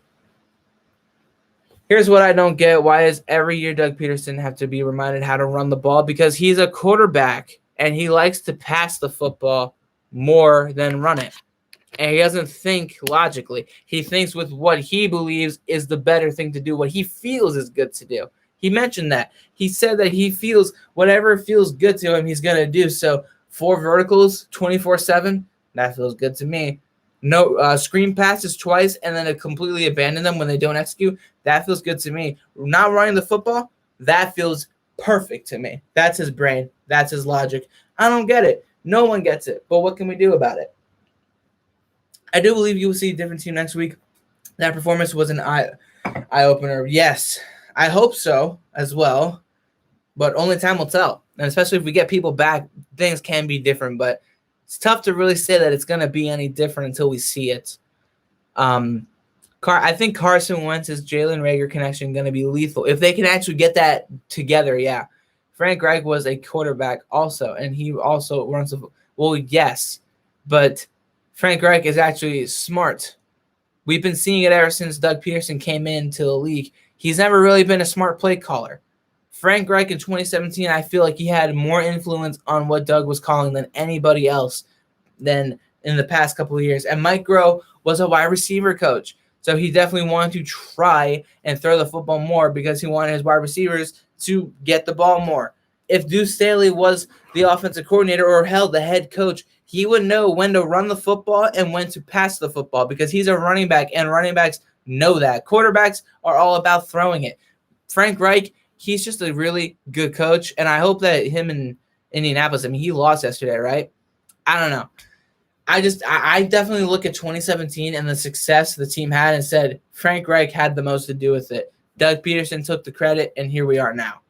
Here's what I don't get. Why does every year Doug Peterson have to be reminded how to run the ball? Because he's a quarterback and he likes to pass the football more than run it. And he doesn't think logically. He thinks with what he believes is the better thing to do, what he feels is good to do. He mentioned that. He said that he feels whatever feels good to him, he's going to do. So 4 verticals, 24/7, that feels good to me. No screen passes twice and then to completely abandon them when they don't execute, that feels good to me. Not running the football, that feels perfect to me. That's his brain. That's his logic. I don't get it. No one gets it. But what can we do about it? I do believe you will see a different team next week. That performance was an eye-opener. Yes, I hope so as well, but only time will tell. And especially if we get people back, things can be different, but it's tough to really say that it's going to be any different until we see it. I think Carson Wentz's Jalen Reagor connection going to be lethal. If they can actually get that together, yeah. Frank Reich was a quarterback also, and he also runs – well, yes, but – Frank Reich is actually smart. We've been seeing it ever since Doug Peterson came into the league. He's never really been a smart play caller. Frank Reich in 2017, I feel like he had more influence on what Doug was calling than anybody else than in the past couple of years. And Mike Groh was a wide receiver coach. So he definitely wanted to try and throw the football more because he wanted his wide receivers to get the ball more. if Deuce Staley was the offensive coordinator or hell, the head coach, he would know when to run the football and when to pass the football because he's a running back, and running backs know that. Quarterbacks are all about throwing it. Frank Reich, he's just a really good coach, and I hope that him in Indianapolis, I mean, he lost yesterday, right? I don't know. I definitely look at 2017 and the success the team had and said Frank Reich had the most to do with it. Doug Peterson took the credit, and here we are now.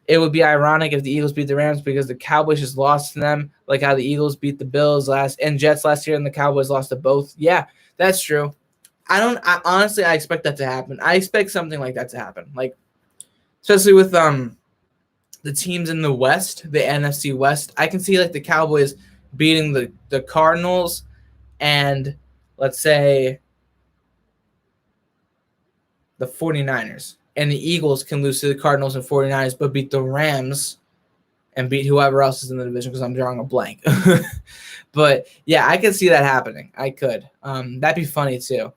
It would be ironic if the Eagles beat the Rams because the Cowboys just lost to them, like how the Eagles beat the Bills and Jets last year, and the Cowboys lost to both. Yeah, that's true. Honestly, I expect that to happen. I expect something like that to happen. Like, especially with the teams in the West, the NFC West. I can see like the Cowboys beating the Cardinals and let's say the 49ers. And the Eagles can lose to the Cardinals and 49ers, but beat the Rams and beat whoever else is in the division because I'm drawing a blank. But, yeah, I could see that happening. I could. That'd be funny, too.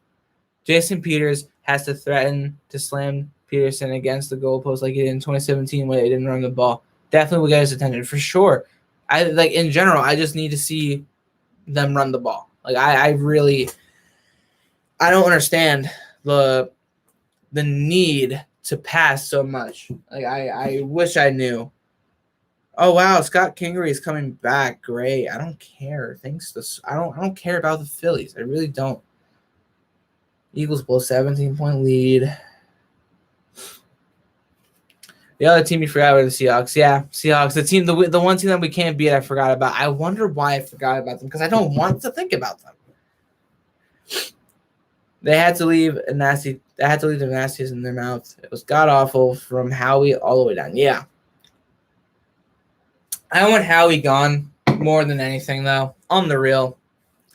Jason Peters has to threaten to slam Peterson against the goalpost like he did in 2017 when they didn't run the ball. Definitely will get his attention, for sure. In general, I just need to see them run the ball. Like, I don't understand the need to pass so much. Like I wish I knew. Oh wow, Scott Kingery is coming back. Great. I don't care. I don't care about the Phillies. I really don't. Eagles blow 17-point lead. The other team you forgot about the Seahawks. Yeah, Seahawks. The one team that we can't beat, I forgot about. I wonder why I forgot about them because I don't want to think about them. They had to leave the nasties in their mouth. It was god awful from Howie all the way down. Yeah. I want Howie gone more than anything though. On the real.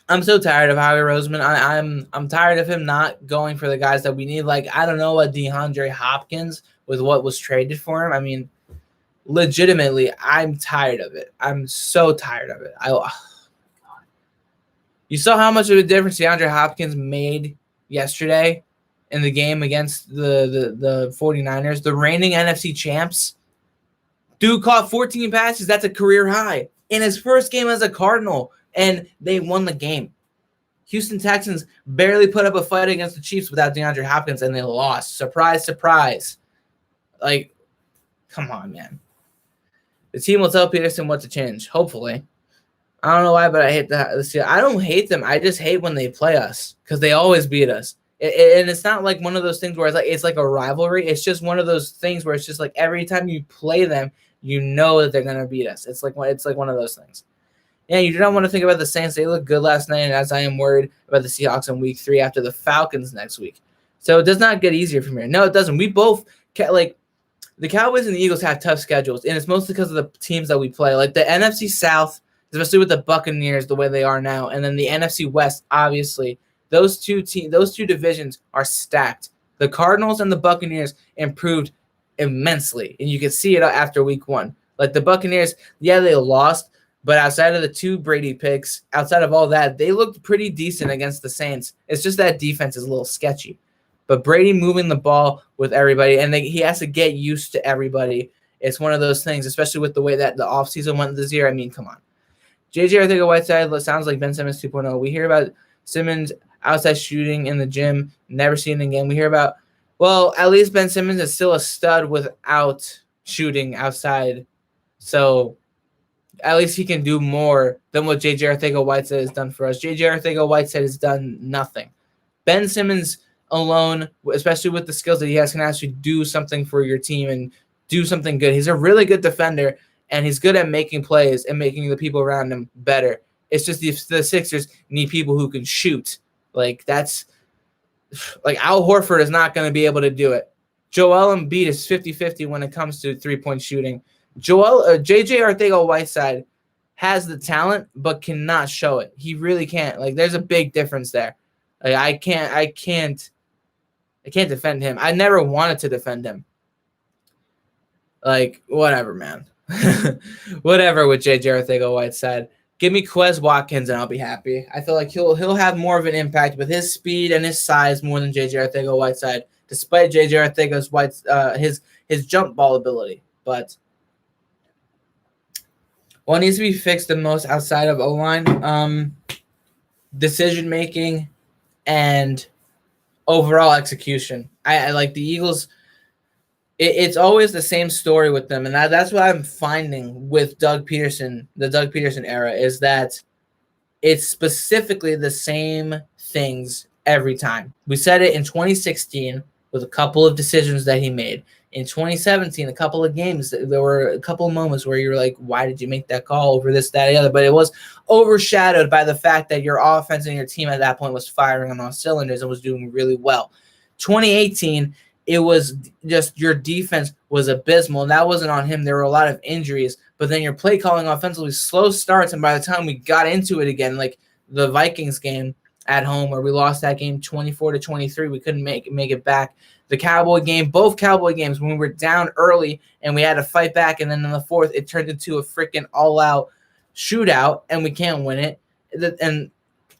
I'm so tired of Howie Roseman. I'm tired of him not going for the guys that we need. Like, I don't know what DeAndre Hopkins with what was traded for him. I mean, legitimately, I'm tired of it. I'm so tired of it. You saw how much of a difference DeAndre Hopkins made yesterday in the game against the 49ers, the reigning NFC champs. Dude caught 14 passes. That's a career high in his first game as a Cardinal, and they won the game. Houston Texans barely put up a fight against the Chiefs without DeAndre Hopkins, and they lost. Surprise, surprise. Like, come on, man. The team will tell Peterson what to change, hopefully. I don't know why, but I hate the I don't hate them. I just hate when they play us because they always beat us. And it's not like one of those things where it's like a rivalry. It's just one of those things where it's just like every time you play them, you know that they're gonna beat us. It's like one of those things. Yeah, you do not want to think about the Saints. They looked good last night, and as I am worried about the Seahawks in Week 3 after the Falcons next week. So it does not get easier from here. No, it doesn't. We both like the Cowboys and the Eagles have tough schedules, and it's mostly because of the teams that we play. Like the NFC South, especially with the Buccaneers the way they are now, and then the NFC West, obviously, those two divisions are stacked. The Cardinals and the Buccaneers improved immensely, and you can see it after Week 1. Like the Buccaneers, yeah, they lost, but outside of the 2 Brady picks, outside of all that, they looked pretty decent against the Saints. It's just that defense is a little sketchy. But Brady moving the ball with everybody, and he has to get used to everybody. It's one of those things, especially with the way that the offseason went this year. I mean, come on. J.J. Arcega-Whiteside sounds like Ben Simmons 2.0. We hear about Simmons outside shooting in the gym, never seen it again. We hear about, well, at least Ben Simmons is still a stud without shooting outside. So at least he can do more than what J.J. Arcega-Whiteside has done for us. J.J. Arcega-Whiteside has done nothing. Ben Simmons alone, especially with the skills that he has, can actually do something for your team and do something good. He's a really good defender, and he's good at making plays and making the people around him better. It's just the Sixers need people who can shoot. Like, that's – like, Al Horford is not going to be able to do it. Joel Embiid is 50-50 when it comes to three-point shooting. J.J. Arcega-Whiteside has the talent but cannot show it. He really can't. Like, there's a big difference there. Like, I can't defend him. I never wanted to defend him. Like, whatever, man. Whatever with J.J. Arcega-Whiteside. Give me Quez Watkins and I'll be happy. I feel like he'll have more of an impact with his speed and his size more than J.J. Arcega-Whiteside, despite J.J. Arcega-Whiteside's his jump ball ability. But What needs to be fixed the most outside of O-line? Decision making and overall execution. I like the Eagles. It's always the same story with them, and that's what I'm finding with Doug Peterson. The Doug Peterson era is that it's specifically the same things every time. We said it in 2016 with a couple of decisions that he made. In 2017, a couple of games, there were a couple of moments where you're like, why did you make that call over this, that, and the other? But it was overshadowed by the fact that your offense and your team at that point was firing on all cylinders and was doing really well. 2018, it was just your defense was abysmal. And that wasn't on him. There were a lot of injuries. But then your play calling offensively, slow starts. And by the time we got into it again, like the Vikings game at home where we lost that game 24-23, we couldn't make it back. The Cowboy game, both Cowboy games, when we were down early and we had to fight back, and then in the fourth, it turned into a freaking all-out shootout, and we can't win it. And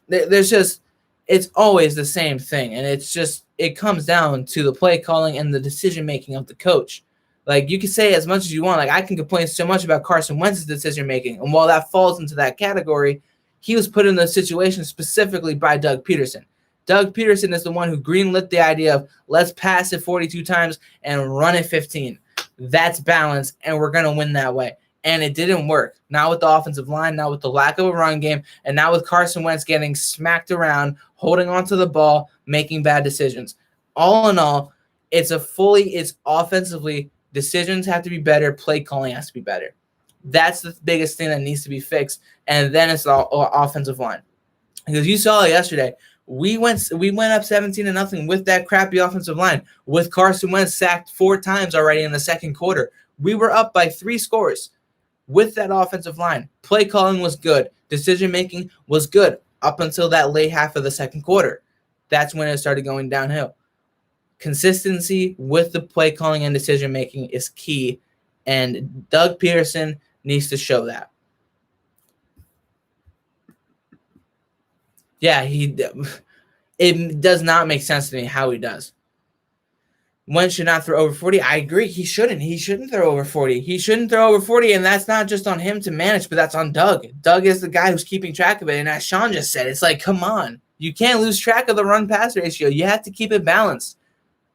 there's just – it's always the same thing, and it's just – it comes down to the play calling and the decision-making of the coach. Like, you can say as much as you want. Like, I can complain so much about Carson Wentz's decision-making, and while that falls into that category, he was put in those situations specifically by Doug Peterson. Doug Peterson is the one who greenlit the idea of let's pass it 42 times and run it 15. That's balance, and we're going to win that way. And it didn't work. Not with the offensive line, not with the lack of a run game, and now with Carson Wentz getting smacked around, holding onto the ball, making bad decisions. All in all, it's offensively, decisions have to be better, play calling has to be better. That's the biggest thing that needs to be fixed, and then it's the offensive line. Because you saw it yesterday. We went up 17-0 with that crappy offensive line, with Carson Wentz sacked 4 times already in the second quarter. We were up by 3 scores with that offensive line. Play calling was good. Decision-making was good up until that late half of the second quarter. That's when it started going downhill. Consistency with the play calling and decision-making is key, and Doug Peterson needs to show that. Yeah, it does not make sense to me how he does. Wentz should not throw over 40. I agree. He shouldn't. He shouldn't throw over 40. He shouldn't throw over 40, and that's not just on him to manage, but that's on Doug. Doug is the guy who's keeping track of it, and as Sean just said, it's like, come on. You can't lose track of the run-pass ratio. You have to keep it balanced.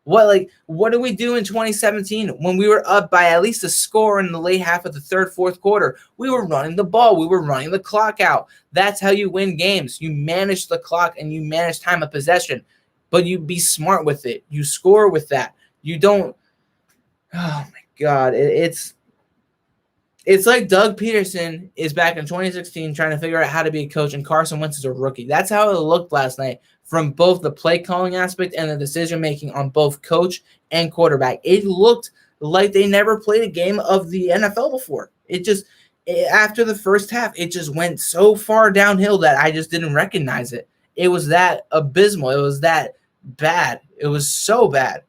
What do we do in 2017 when we were up by at least a score in the late half of the third, fourth quarter? We were running the ball. We were running the clock out. That's how you win games. You manage the clock and you manage time of possession, but you be smart with it. You score with that. You don't. Oh my God. It's like Doug Peterson is back in 2016 trying to figure out how to be a coach, and Carson Wentz is a rookie. That's how it looked last night from both the play calling aspect and the decision making on both coach and quarterback. It looked like they never played a game of the NFL before. After the first half, it just went so far downhill that I just didn't recognize it. It was that abysmal. It was that bad. It was so bad.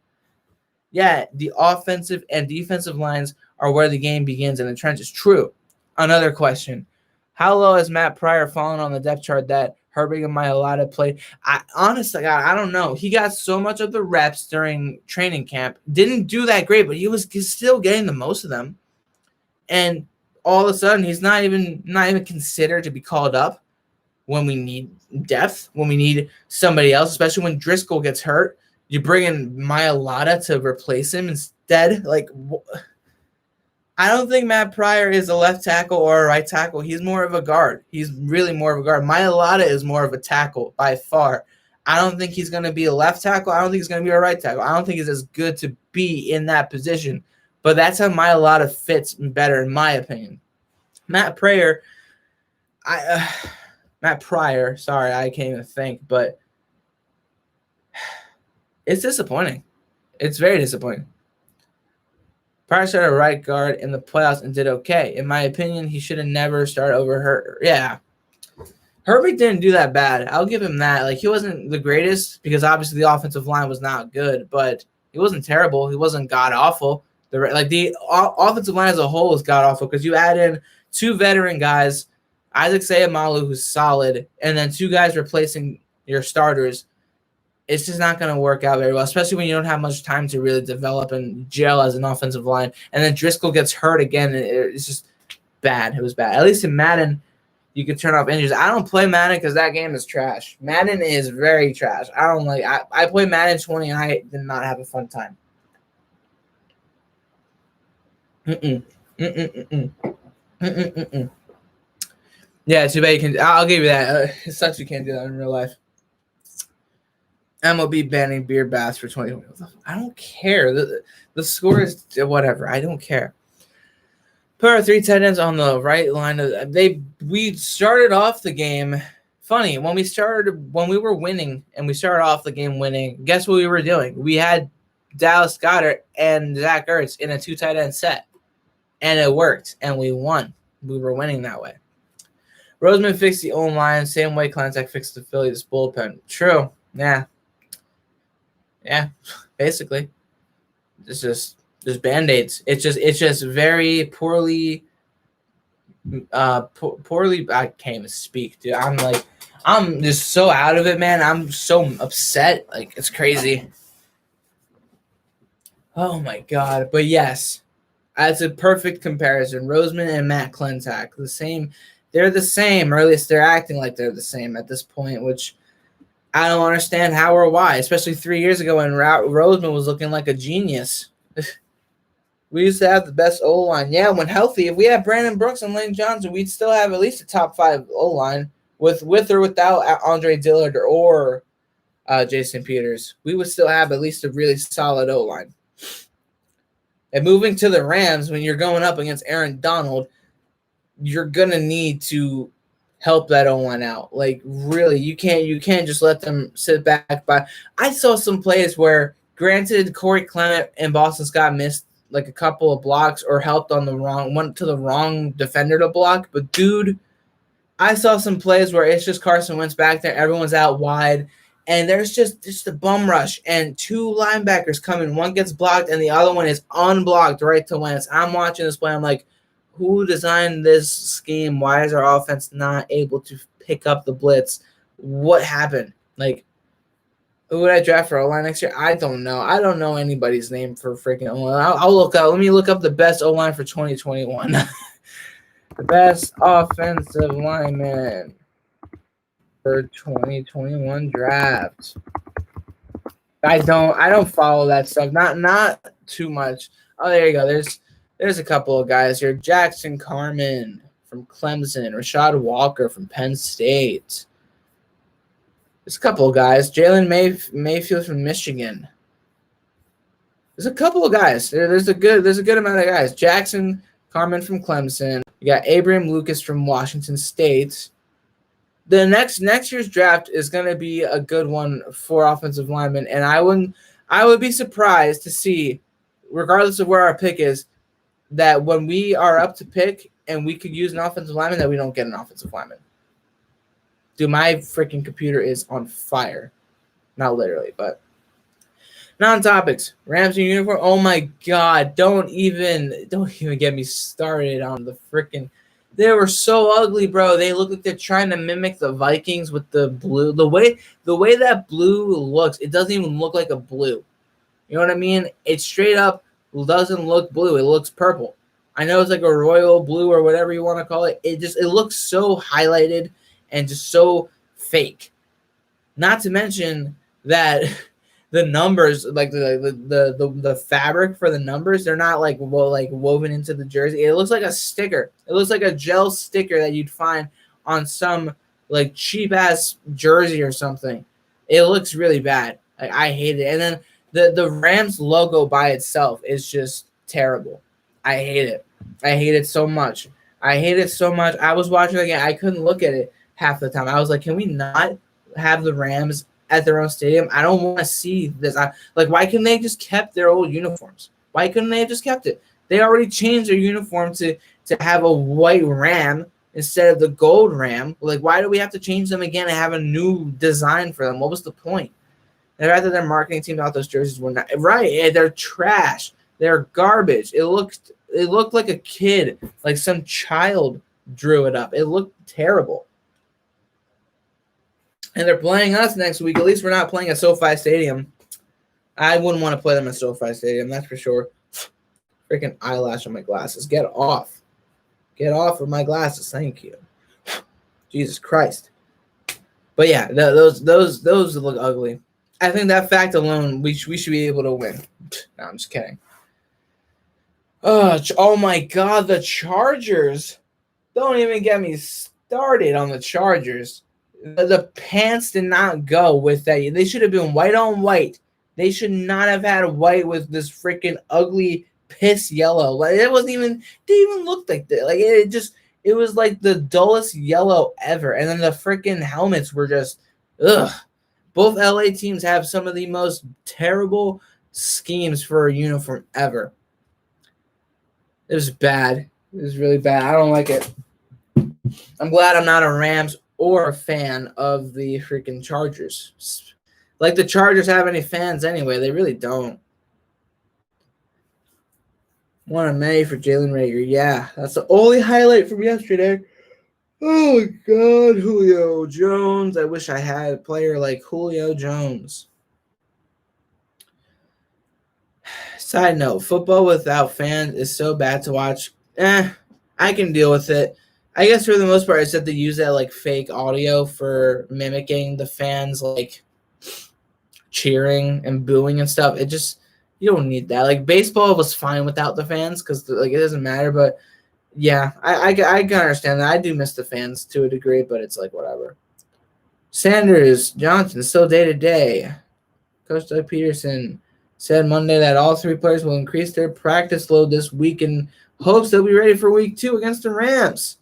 Yeah, the offensive and defensive lines are where the game begins in the trenches. True. Another question. How low has Matt Pryor fallen on the depth chart that Herbig and Mailata played? Honestly, I don't know. He got so much of the reps during training camp. Didn't do that great, but he was still getting the most of them. And all of a sudden, he's not even considered to be called up when we need depth, when we need somebody else, especially when Driscoll gets hurt. You bring in Mailata to replace him instead. I don't think Matt Pryor is a left tackle or a right tackle. He's more of a guard. He's really more of a guard. Mailata is more of a tackle by far. I don't think he's going to be a left tackle. I don't think he's going to be a right tackle. I don't think he's as good to be in that position. But that's how Mailata fits better, in my opinion. Matt Pryor, sorry, I can't even think, but it's disappointing. It's very disappointing. Pryor started right guard in the playoffs and did okay. In my opinion, he should have never started over her. Yeah. Herbig didn't do that bad. I'll give him that. He wasn't the greatest because obviously the offensive line was not good, but he wasn't terrible. He wasn't god-awful. The offensive line as a whole is god-awful because you add in 2 veteran guys, Isaac Seumalo, who's solid, and then 2 guys replacing your starters. It's just not going to work out very well, especially when you don't have much time to really develop and gel as an offensive line. And then Driscoll gets hurt again. It's just bad. It was bad. At least in Madden, you could turn off injuries. I don't play Madden because that game is trash. Madden is very trash. I don't like. I played Madden 20 and I did not have a fun time. Yeah, too bad you can. I'll give you that. It sucks you can't do that in real life. MLB banning beer baths for 2020. I don't care. The score is whatever. I don't care. Put our 3 tight ends on the right line of we started off the game. Funny, when we were winning and we started off the game winning, guess what we were doing? We had Dallas Goedert and Zach Ertz in a 2 tight end set. And it worked, and we won. We were winning that way. Roseman fixed the O-line, same way Klentak fixed the Phillies bullpen. True. Yeah. Yeah, basically. It's just Band-Aids. It's just very poorly poorly. I can't even speak, dude. I'm just so out of it, man. I'm so upset. Like, it's crazy. Oh my god. But yes, that's a perfect comparison. Roseman and Matt Klentak, the same. They're the same, or at least they're acting like they're the same at this point, which I don't understand how or why, especially 3 years ago when Roseman was looking like a genius. We used to have the best O-line. Yeah, when healthy, if we had Brandon Brooks and Lane Johnson, we'd still have at least a top 5 O-line with or without Andre Dillard or Jason Peters. We would still have at least a really solid O-line. And moving to the Rams, when you're going up against Aaron Donald, you're gonna need to help that O-line out. Like, really, you can't just let them sit back by. I saw some plays where, granted, Corey Clement and Boston Scott missed like a couple of blocks or helped on the wrong defender to block, but dude, I saw some plays where it's just Carson Wentz back there, everyone's out wide, and there's just a bum rush, and 2 linebackers come in. One gets blocked, and the other one is unblocked right to Wentz. I'm watching this play. I'm like, who designed this scheme? Why is our offense not able to pick up the blitz? What happened? Like, who would I draft for O-line next year? I don't know. I don't know anybody's name for freaking O-line. I'll look up. Let me look up the best O-line for 2021. The best offensive lineman for 2021 draft. I don't follow that stuff. Not too much. Oh, there you go. There's a couple of guys here. Jackson Carman from Clemson. Rashad Walker from Penn State. There's a couple of guys. Jalen Mayfield from Michigan. There's a couple of guys. There's a good amount of guys. Jackson Carman from Clemson. You got Abraham Lucas from Washington State. The next year's draft is going to be a good one for offensive linemen, and I would be surprised to see, regardless of where our pick is, that when we are up to pick and we could use an offensive lineman, that we don't get an offensive lineman. Dude, my freaking computer is on fire. Not literally, but non-topics. Rams in uniform. Oh my god! Don't even get me started on the freaking. They were so ugly, bro. They look like they're trying to mimic the Vikings with the blue. The way that blue looks, it doesn't even look like a blue. You know what I mean? It straight up doesn't look blue. It looks purple. I know it's like a royal blue or whatever you want to call it. It looks so highlighted and just so fake. Not to mention that the numbers, like the fabric for the numbers, they're not like woven into the jersey. It looks like a sticker. It looks like a gel sticker that you'd find on some like cheap ass jersey or something. It looks really bad. Like, I hate it. And then the Rams logo by itself is just terrible. I hate it. I hate it so much. I was watching it again. I couldn't look at it half the time. I was like, can we not have the Rams at their own stadium? I don't want to see this. Why couldn't they just kept their old uniforms? Why couldn't they have just kept it? They already changed their uniform to have a white ram instead of the gold ram. Like, why do we have to change them again and have a new design for them? What was the point? And rather their marketing team thought those jerseys were not right. They're trash. They're garbage. It looked like a kid, like some child drew it up. It looked terrible. And they're playing us next week. At least we're not playing at SoFi Stadium. I wouldn't want to play them at SoFi Stadium, that's for sure. Freaking eyelash on my glasses. Get off. Get off of my glasses. Thank you. Jesus Christ. But yeah, those look ugly. I think that fact alone, we should be able to win. No, I'm just kidding. Oh my God, the Chargers. Don't even get me started on the Chargers. The pants did not go with that. They should have been white on white. They should not have had white with this freaking ugly piss yellow. Like it didn't even look like that. Like it was like the dullest yellow ever. And then the freaking helmets were just ugh. Both LA teams have some of the most terrible schemes for a uniform ever. It was bad. It was really bad. I don't like it. I'm glad I'm not a Rams or a fan of the freaking Chargers. Like the Chargers have any fans anyway. They really don't. One of many for Jalen Reagor. Yeah, that's the only highlight from yesterday. Oh, my God. Julio Jones. I wish I had a player like Julio Jones. Side note, football without fans is so bad to watch. I can deal with it. I guess for the most part, it's that they use that like fake audio for mimicking the fans like cheering and booing and stuff. You don't need that. Like baseball was fine without the fans because like it doesn't matter. But yeah, I can understand that. I do miss the fans to a degree, but it's like whatever. Sanders Johnson still day to day. Coach Doug Peterson said Monday that all three players will increase their practice load this week in hopes they'll be ready for week 2 against the Rams.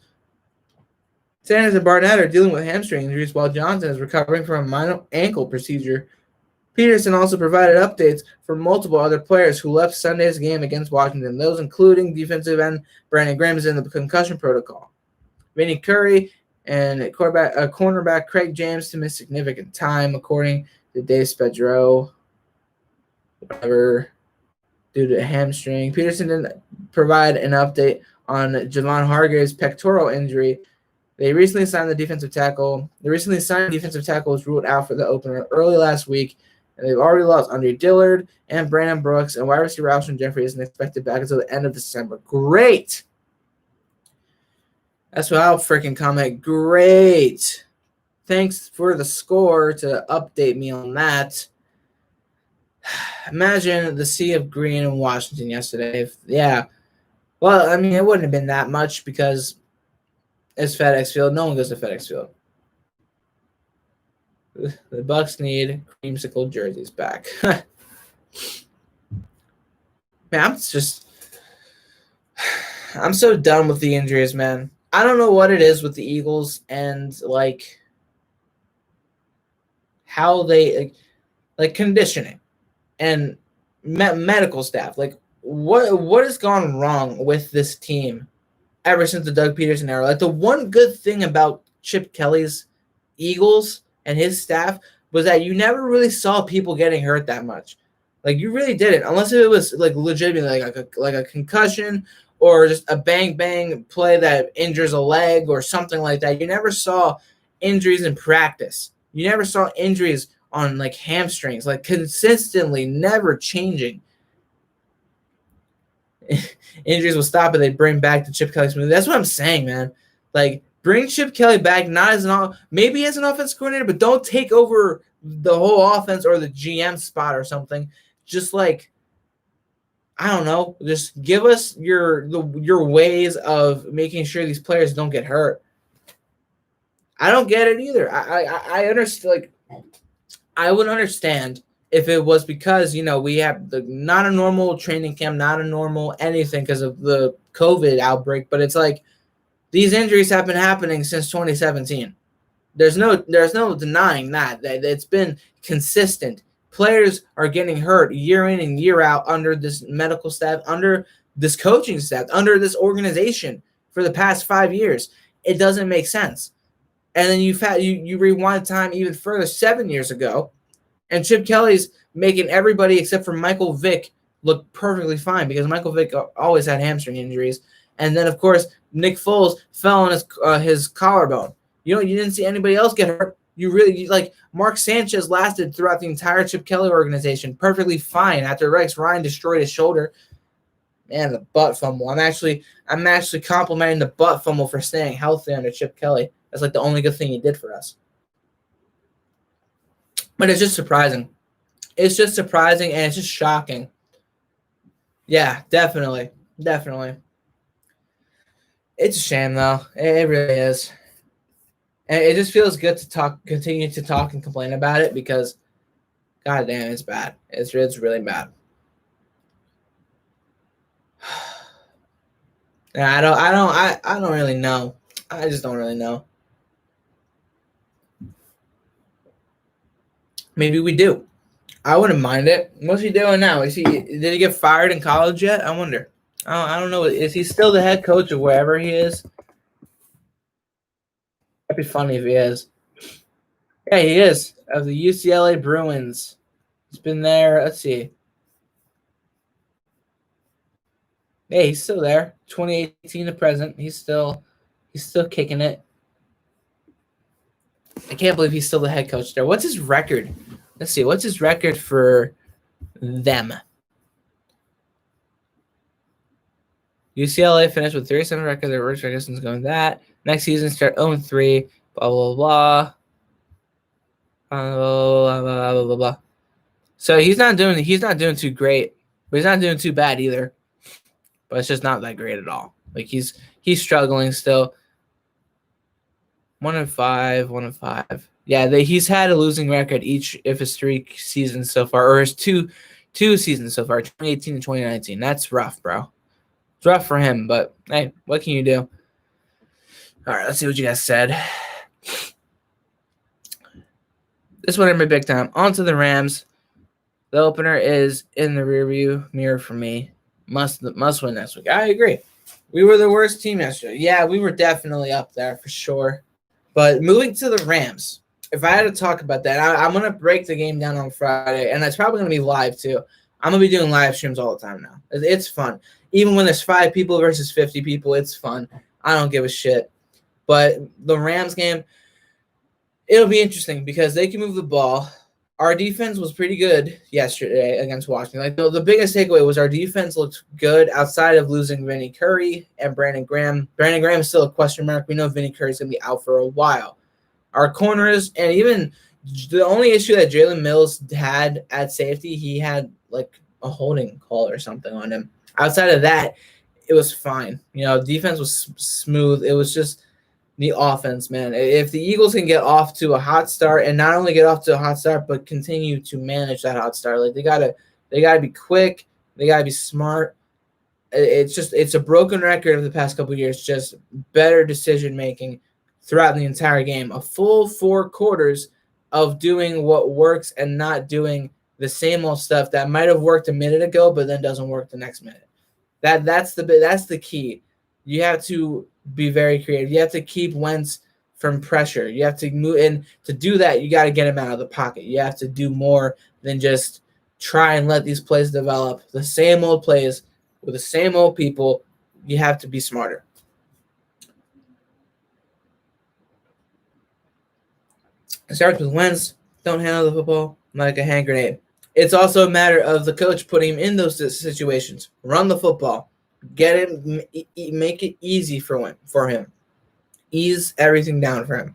Sanders and Barnett are dealing with hamstring injuries while Johnson is recovering from a minor ankle procedure. Peterson also provided updates for multiple other players who left Sunday's game against Washington, those including defensive end Brandon Graham is in the concussion protocol. Vinny Curry and cornerback Craig James to miss significant time, according to Dave Spedro. Whatever, due to a hamstring. Peterson didn't provide an update on Javon Hargrave's pectoral injury. The recently signed defensive tackle was ruled out for the opener early last week, and they've already lost Andre Dillard and Brandon Brooks, and wide receiver Alshon Jeffrey isn't expected back until the end of December. Great. That's what I'll freaking comment. Great. Thanks for the score to update me on that. Imagine the sea of green in Washington yesterday. Well, I mean, it wouldn't have been that much because it's FedEx Field. No one goes to FedEx Field. The Bucks need creamsicle jerseys back. Man, I'm so done with the injuries, man. I don't know what it is with the Eagles and like how they like conditioning and medical staff. Like what has gone wrong with this team ever since the Doug Peterson era? Like the one good thing about Chip Kelly's Eagles and his staff was that you never really saw people getting hurt that much. Like you really didn't, unless it was like legitimately like a concussion or just a bang play that injures a leg or something like that. You never saw injuries in practice. You never saw injuries on like hamstrings, like consistently, never changing. Injuries will stop and they bring back the Chip Kelly smooth. That's what I'm saying, man. Like bring Chip Kelly back, not as maybe as an offense coordinator, but don't take over the whole offense or the GM spot or something. Just like, I don't know, just give us your ways of making sure these players don't get hurt. I don't get it either. I understand. Like, I would understand if it was because, we have not a normal training camp, not a normal anything because of the COVID outbreak. But it's like these injuries have been happening since 2017. There's no denying that it's been consistent. Players are getting hurt year in and year out under this medical staff, under this coaching staff, under this organization for the past 5 years. It doesn't make sense. And then you rewind time even further 7 years ago, and Chip Kelly's making everybody except for Michael Vick look perfectly fine because Michael Vick always had hamstring injuries. And then, of course, Nick Foles fell on his collarbone. You didn't see anybody else get hurt. Mark Sanchez lasted throughout the entire Chip Kelly organization perfectly fine after Rex Ryan destroyed his shoulder. Man, the butt fumble. I'm actually complimenting the butt fumble for staying healthy under Chip Kelly. That's like the only good thing he did for us. But it's just surprising. It's just surprising and it's just shocking. Yeah, definitely. Definitely. It's a shame though. It really is. And it just feels good to continue to talk and complain about it because God damn, it's bad. It's really bad. Yeah, I don't really know. I just don't really know. Maybe we do. I wouldn't mind it. What's he doing now? Did he get fired in college yet? I wonder. I don't know. Is he still the head coach of wherever he is? That'd be funny if he is. Yeah, he is. Of the UCLA Bruins. He's been there. Let's see. Yeah, he's still there. 2018 to present. He's still kicking it. I can't believe he's still the head coach there. What's his record? Let's see. What's his record for them? UCLA finished with 37 record. Their worst record since going that. Next season start 0-3. Blah blah blah. Blah blah blah blah. So he's not doing too great, but he's not doing too bad either. But it's just not that great at all. Like he's struggling still. 1-5. Yeah, he's had a losing record each of his 3 seasons so far, or his two seasons so far, 2018 and 2019. That's rough, bro. It's rough for him, but hey, what can you do? All right, let's see what you guys said. This one in my big time. On to the Rams. The opener is in the rearview mirror for me. Must win next week. I agree. We were the worst team yesterday. Yeah, we were definitely up there for sure. But moving to the Rams, if I had to talk about that, I'm going to break the game down on Friday, and that's probably going to be live too. I'm going to be doing live streams all the time now. It's fun. Even when there's 5 people versus 50 people, it's fun. I don't give a shit. But the Rams game, it'll be interesting because they can move the ball. Our defense was pretty good yesterday against Washington. Like the biggest takeaway was our defense looked good outside of losing Vinny Curry and Brandon Graham. Brandon Graham is still a question mark. We know Vinny Curry's going to be out for a while. Our corners, and even the only issue that Jalen Mills had at safety, he had like a holding call or something on him. Outside of that, it was fine. Defense was smooth. It was just the offense, man. If the Eagles can get off to a hot start, and not only get off to a hot start, but continue to manage that hot start, like they gotta be quick, they gotta be smart. It's a broken record of the past couple of years, just better decision making throughout the entire game. A full 4 quarters of doing what works and not doing the same old stuff that might have worked a minute ago, but then doesn't work the next minute. That's the key. You have to be very creative. You have to keep Wentz from pressure. You have to move, and to do that, you got to get him out of the pocket. You have to do more than just try and let these plays develop. The same old plays with the same old people. You have to be smarter. It starts with Wentz. Don't handle the football like a hand grenade. It's also a matter of the coach putting him in those situations. Run the football. Get him, make it easy for him. Ease everything down for him.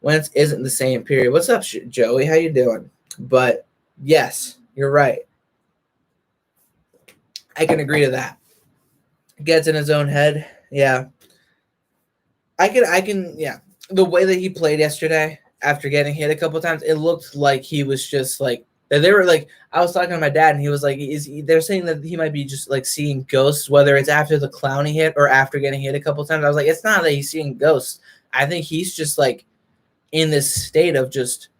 Wentz isn't the same, period. What's up, Joey? How you doing? But yes, you're right. I can agree to that. Gets in his own head. Yeah. I can, yeah. The way that he played yesterday after getting hit a couple times, it looked like he was just like, they were like, I was talking to my dad, and he was like, they're saying that he might be just like seeing ghosts, whether it's after the clown he hit or after getting hit a couple times. I was like, it's not that he's seeing ghosts. I think he's just like in this state of just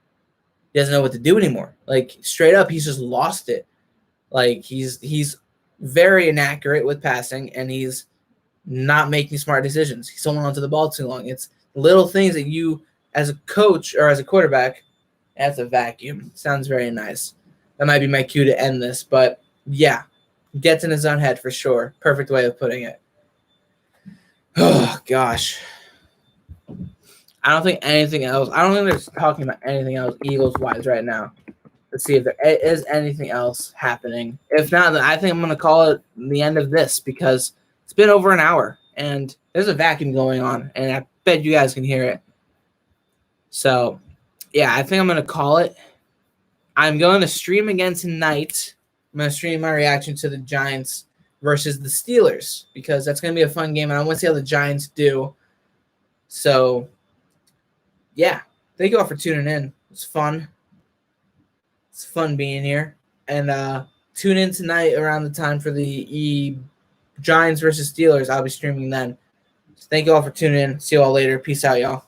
he doesn't know what to do anymore. Like straight up, he's just lost it. Like he's very inaccurate with passing, and he's not making smart decisions. He's holding onto the ball too long. It's little things that you, as a coach or as a quarterback, that's a vacuum. Sounds very nice. That might be my cue to end this, but yeah, gets in his own head for sure. Perfect way of putting it. Oh, gosh. I don't think they're talking about anything else Eagles-wise right now. Let's see if there is anything else happening. If not, then I think I'm going to call it the end of this because it's been over an hour and there's a vacuum going on, and I bet you guys can hear it. So, yeah, I think I'm going to call it. I'm going to stream again tonight. I'm going to stream my reaction to the Giants versus the Steelers because that's going to be a fun game, and I want to see how the Giants do. So, yeah, thank you all for tuning in. It's fun. It's fun being here. And tune in tonight around the time for the Giants versus Steelers. I'll be streaming then. So thank you all for tuning in. See you all later. Peace out, y'all.